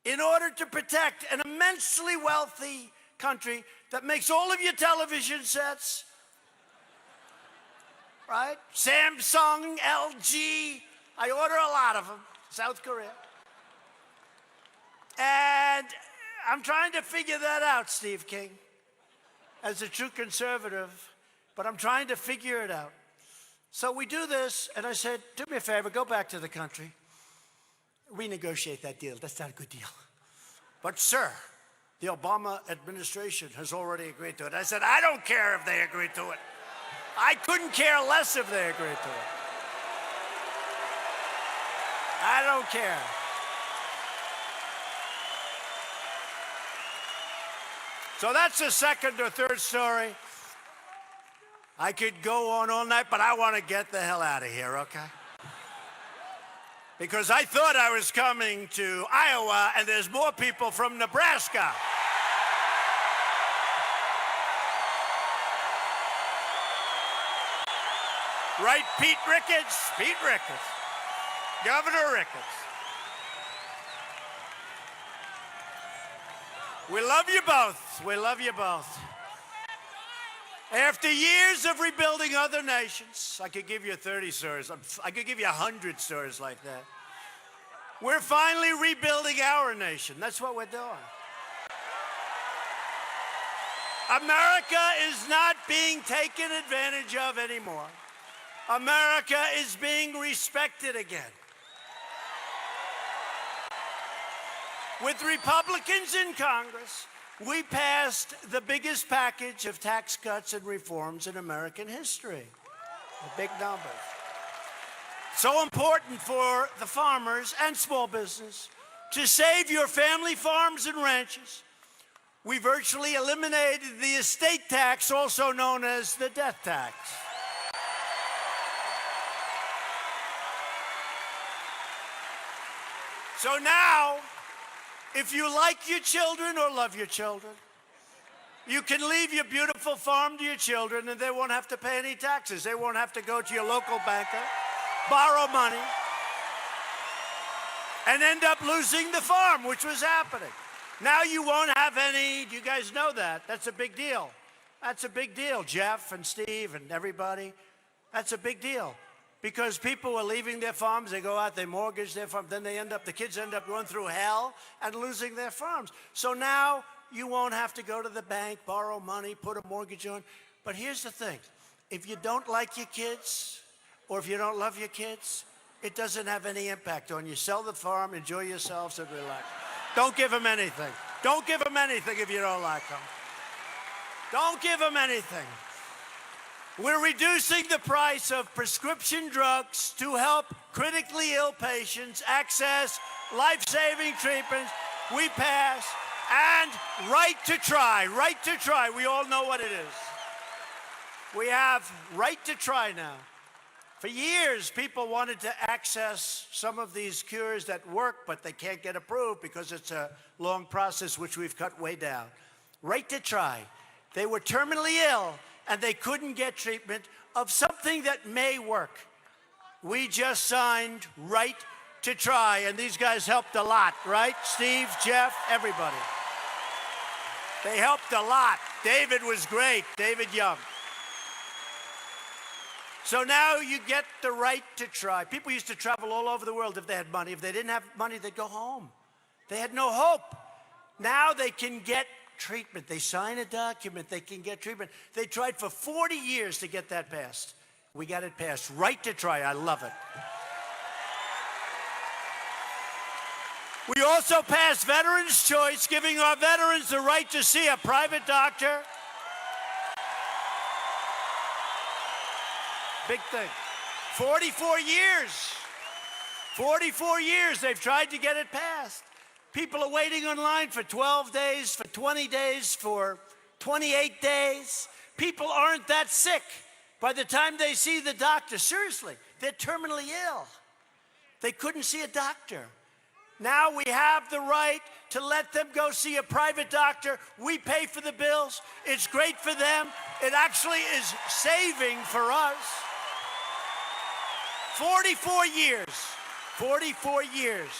[SPEAKER 1] in order to protect an immensely wealthy country that makes all of your television sets, right? Samsung, LG, I order a lot of them, South Korea. And I'm trying to figure that out, Steve King, as a true conservative, but I'm trying to figure it out. So we do this, and I said, do me a favor, go back to the country, renegotiate that deal. That's not a good deal. But sir, the Obama administration has already agreed to it. I said, I don't care if they agreed to it. I couldn't care less if they agreed to it. I don't care. So that's the second or third story. I could go on all night, but I want to get the hell out of here, okay? Because I thought I was coming to Iowa, and there's more people from Nebraska. Right, Pete Ricketts? Pete Ricketts. Governor Ricketts. We love you both. We love you both. After years of rebuilding other nations, I could give you 30 stories. I could give you 100 stories like that. We're finally rebuilding our nation. That's what we're doing. America is not being taken advantage of anymore. America is being respected again. With Republicans in Congress, we passed the biggest package of tax cuts and reforms in American history. The big numbers. So important for the farmers and small business to save your family farms and ranches. We virtually eliminated the estate tax, also known as the death tax. So now, if you like your children or love your children, you can leave your beautiful farm to your children and they won't have to pay any taxes. They won't have to go to your local banker, borrow money, and end up losing the farm, which was happening. Now you won't have any, do you guys know that? That's a big deal. That's a big deal, Jeff and Steve and everybody. That's a big deal. Because people are leaving their farms, they go out, they mortgage their farm, then the kids end up going through hell and losing their farms. So now you won't have to go to the bank, borrow money, put a mortgage on. But here's the thing, if you don't like your kids, or if you don't love your kids, it doesn't have any impact on you. Sell the farm, enjoy yourselves, and relax. Don't give them anything. Don't give them anything if you don't like them. Don't give them anything. We're reducing the price of prescription drugs to help critically ill patients access life-saving treatments. We pass, and right to try, right to try. We all know what it is. We have right to try now. For years, people wanted to access some of these cures that work, but they can't get approved because it's a long process, which we've cut way down. Right to try. They were terminally ill, and they couldn't get treatment of something that may work. We just signed right to try, and these guys helped a lot, right? Steve, Jeff, everybody. They helped a lot. David was great, David Young. So now you get the right to try. People used to travel all over the world if they had money. If they didn't have money, they'd go home. They had no hope. Now they can get treatment. They sign a document, they can get treatment. They tried for 40 years to get that passed. We got it passed. Right to try. I love it. We also passed Veterans' Choice, giving our veterans the right to see a private doctor. Big thing. 44 years. 44 years they've tried to get it passed. People are waiting online for 12 days, for 20 days, for 28 days. People aren't that sick by the time they see the doctor. Seriously, they're terminally ill. They couldn't see a doctor. Now we have the right to let them go see a private doctor. We pay for the bills. It's great for them. It actually is saving for us. 44 years. 44 years.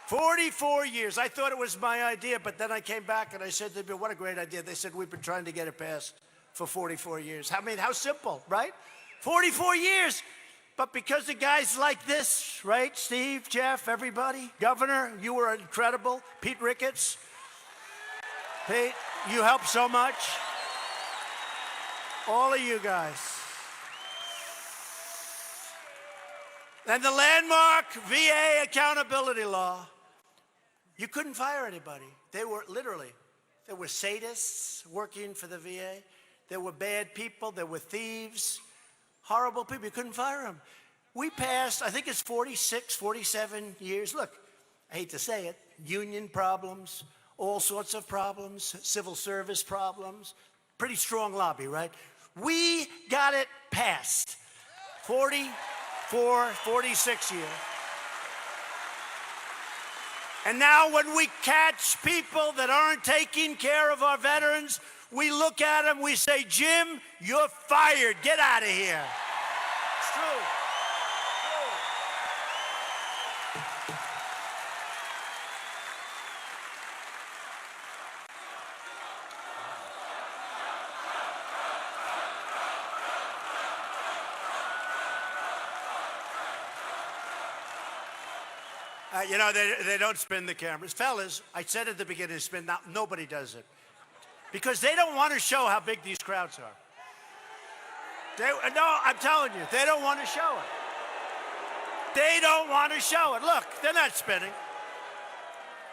[SPEAKER 1] 44 years. I thought it was my idea, but then I came back and I said to them, what a great idea. They said, we've been trying to get it passed for 44 years. I mean, how simple, right? 44 years. But because of guys like this, right? Steve, Jeff, everybody. Governor, you were incredible. Pete Ricketts. Pete, you helped so much. All of you guys. And the landmark VA accountability law. You couldn't fire anybody. They were literally, there were sadists working for the VA. There were bad people. There were thieves. Horrible people. You couldn't fire them. We passed, I think it's 46, 47 years. Look, I hate to say it, union problems, all sorts of problems, civil service problems. Pretty strong lobby, right? We got it passed. 44, 46 years. And now when we catch people that aren't taking care of our veterans, we look at them, we say, Jim, you're fired. Get out of here. It's true. You know, they don't spin the cameras. Fellas, I said at the beginning, spin. Now, nobody does it. Because they don't want to show how big these crowds are. No, I'm telling you, they don't want to show it. They don't want to show it. Look, they're not spinning.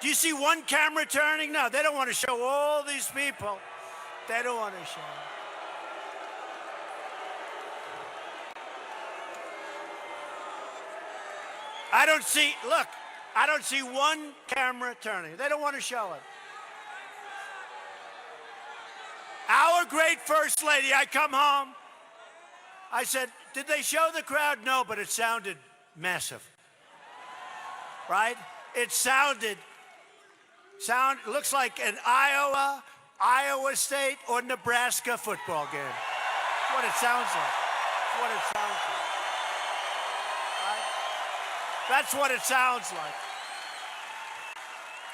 [SPEAKER 1] Do you see one camera turning? No, they don't want to show all these people. They don't want to show it. I don't see one camera turning. They don't want to show it. Our great First Lady, I come home, I said, did they show the crowd? No, but it sounded massive. Right? It looks like an Iowa State or Nebraska football game. That's what it sounds like. That's what it sounds like. Right? That's what it sounds like.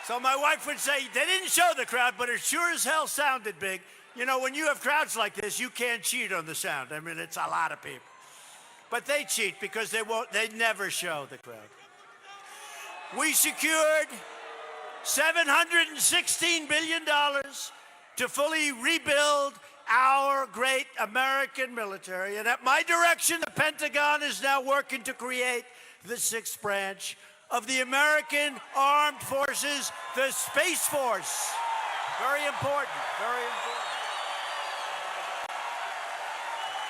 [SPEAKER 1] So my wife would say, they didn't show the crowd, but it sure as hell sounded big. You know, when you have crowds like this, you can't cheat on the sound. I mean, it's a lot of people. But they cheat because they never show the crowd. We secured $716 billion to fully rebuild our great American military. And at my direction, the Pentagon is now working to create the sixth branch of the American Armed Forces, the Space Force. Very important, very important.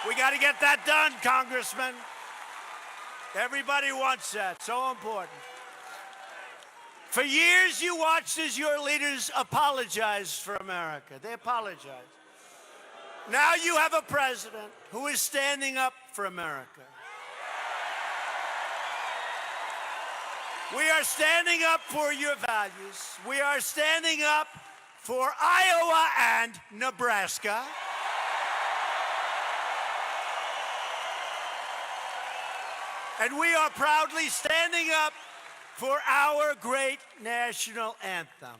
[SPEAKER 1] We got to get that done, Congressman. Everybody wants that, so important. For years, you watched as your leaders apologized for America. They apologized. Now you have a president who is standing up for America. We are standing up for your values. We are standing up for Iowa and Nebraska. And we are proudly standing up for our great national anthem.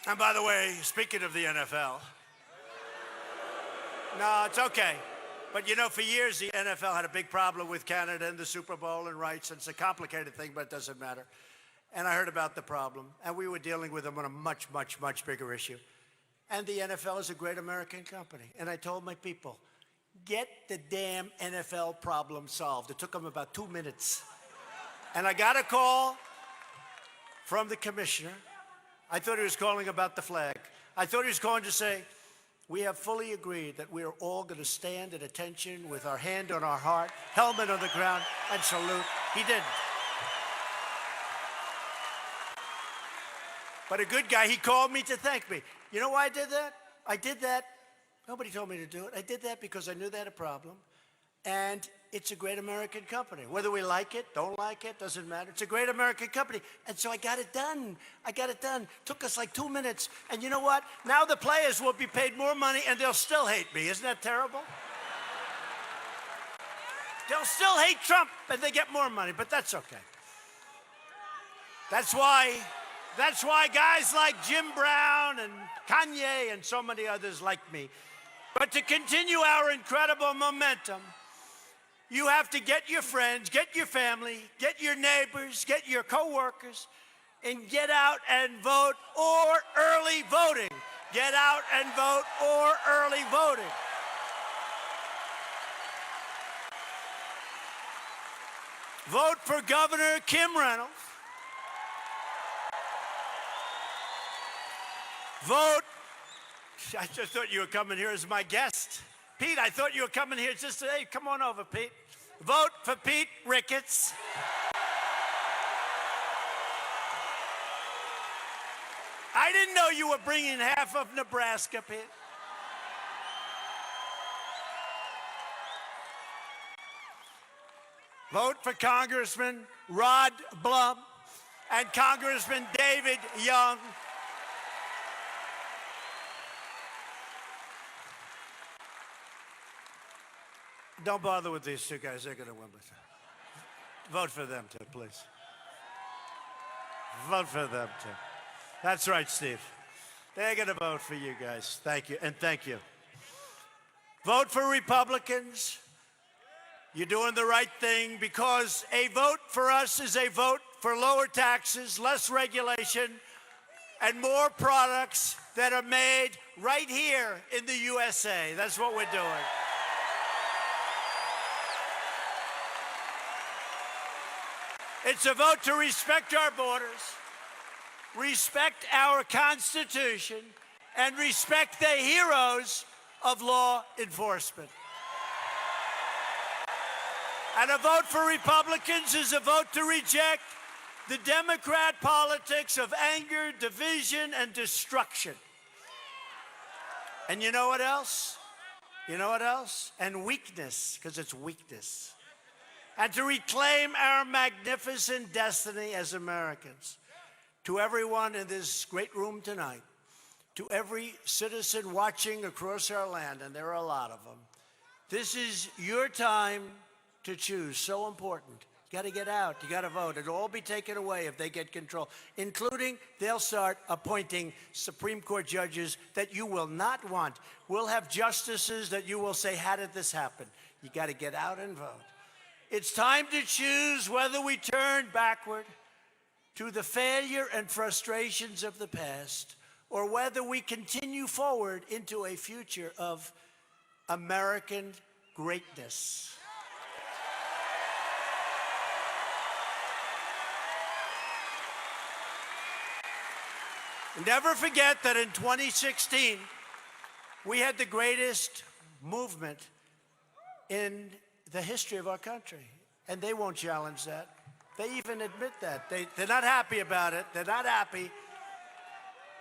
[SPEAKER 1] And by the way, speaking of the NFL, no, it's okay. But you know, for years, the NFL had a big problem with Canada and the Super Bowl and rights. And it's a complicated thing, but it doesn't matter. And I heard about the problem. And we were dealing with them on a much, much, much bigger issue. And the NFL is a great American company. And I told my people, get the damn NFL problem solved. It took them about 2 minutes. And I got a call from the commissioner. I thought he was calling about the flag. I thought he was calling to say, we have fully agreed that we are all going to stand at attention with our hand on our heart, helmet on the ground, and salute. He didn't. But a good guy, he called me to thank me. You know why I did that? I did that. Nobody told me to do it. I did that because I knew they had a problem. And it's a great American company. Whether we like it, don't like it, doesn't matter. It's a great American company. And so I got it done. I got it done. Took us like 2 minutes. And you know what? Now the players will be paid more money and they'll still hate me. Isn't that terrible? They'll still hate Trump and they get more money, but that's okay. That's why guys like Jim Brown and Kanye and so many others like me. But to continue our incredible momentum, you have to get your friends, get your family, get your neighbors, get your coworkers, and get out and vote or early voting. Get out and vote or early voting. Vote for Governor Kim Reynolds. Vote. I just thought you were coming here as my guest. Pete, I thought you were coming here just to, hey, come on over, Pete. Vote for Pete Ricketts. I didn't know you were bringing half of Nebraska, Pete. Vote for Congressman Rod Blum and Congressman David Young. Don't bother with these two guys. They're going to win with it. Vote for them, too, please. Vote for them, too. That's right, Steve. They're going to vote for you guys. Thank you, and thank you. Vote for Republicans. You're doing the right thing, because a vote for us is a vote for lower taxes, less regulation, and more products that are made right here in the USA. That's what we're doing. It's a vote to respect our borders, respect our Constitution, and respect the heroes of law enforcement. And a vote for Republicans is a vote to reject the Democrat politics of anger, division, and destruction. And you know what else? You know what else? And weakness, because it's weakness. And to reclaim our magnificent destiny as Americans. To everyone in this great room tonight, to every citizen watching across our land, and there are a lot of them, this is your time to choose. So important. You got to get out. You got to vote. It'll all be taken away if they get control, including they'll start appointing Supreme Court judges that you will not want. We'll have justices that you will say, how did this happen? You got to get out and vote. It's time to choose whether we turn backward to the failure and frustrations of the past, or whether we continue forward into a future of American greatness. Never forget that in 2016, we had the greatest movement in the history of our country. And they won't challenge that. They even admit that. They're not happy about it. They're not happy.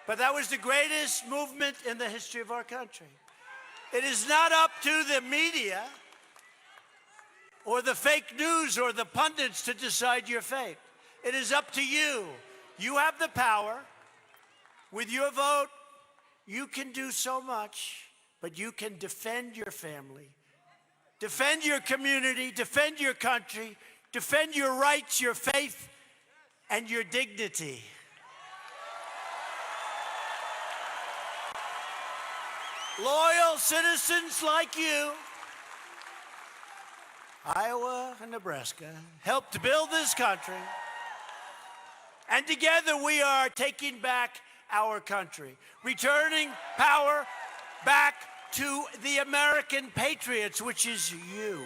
[SPEAKER 1] But that was the greatest movement in the history of our country. It is not up to the media or the fake news or the pundits to decide your fate. It is up to you. You have the power. With your vote, you can do so much, but you can defend your family, defend your community, defend your country, defend your rights, your faith, and your dignity. Loyal citizens like you, Iowa and Nebraska, helped build this country. And together we are taking back our country, returning power back to the American patriots, which is you.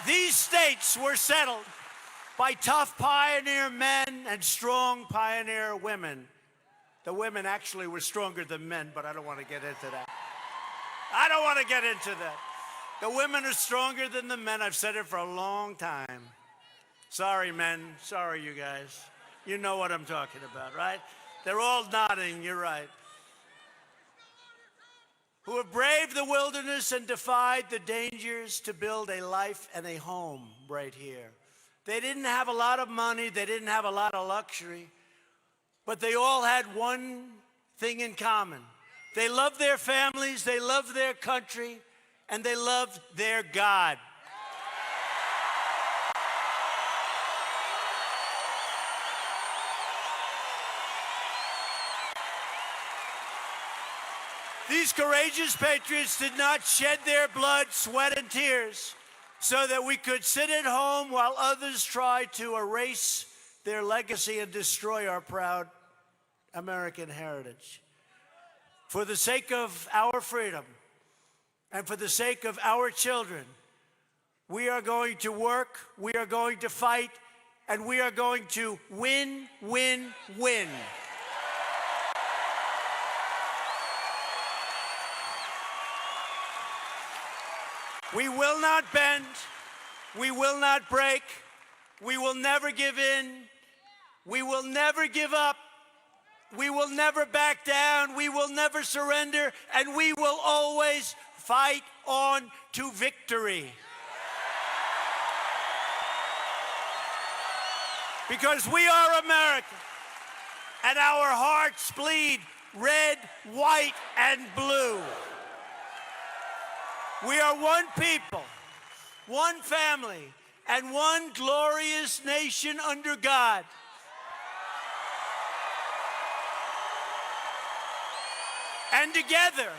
[SPEAKER 1] These states were settled by tough pioneer men and strong pioneer women. The women actually were stronger than men, but I don't want to get into that. I don't want to get into that. The women are stronger than the men. I've said it for a long time. Sorry, men. Sorry, you guys. You know what I'm talking about, right? They're all nodding. You're right. Who have braved the wilderness and defied the dangers to build a life and a home right here. They didn't have a lot of money. They didn't have a lot of luxury. But they all had one thing in common. They loved their families, they loved their country, and they loved their God. These courageous patriots did not shed their blood, sweat, and tears so that we could sit at home while others tried to erase their legacy and destroy our proud American heritage. For the sake of our freedom and for the sake of our children, we are going to work, we are going to fight, and we are going to win, win, win. We will not bend. We will not break. We will never give in. We will never give up. We will never back down. We will never surrender. And we will always fight on to victory. Because we are American. And our hearts bleed red, white, and blue. We are one people, one family, and one glorious nation under God. And together,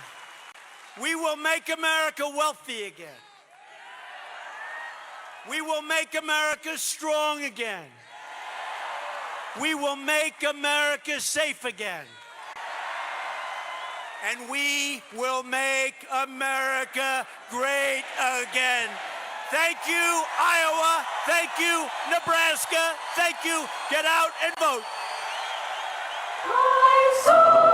[SPEAKER 1] we will make America wealthy again. We will make America strong again. We will make America safe again. And we will make America great again. Thank you, Iowa. Thank you, Nebraska. Thank you. Get out and vote.
[SPEAKER 4] My soul.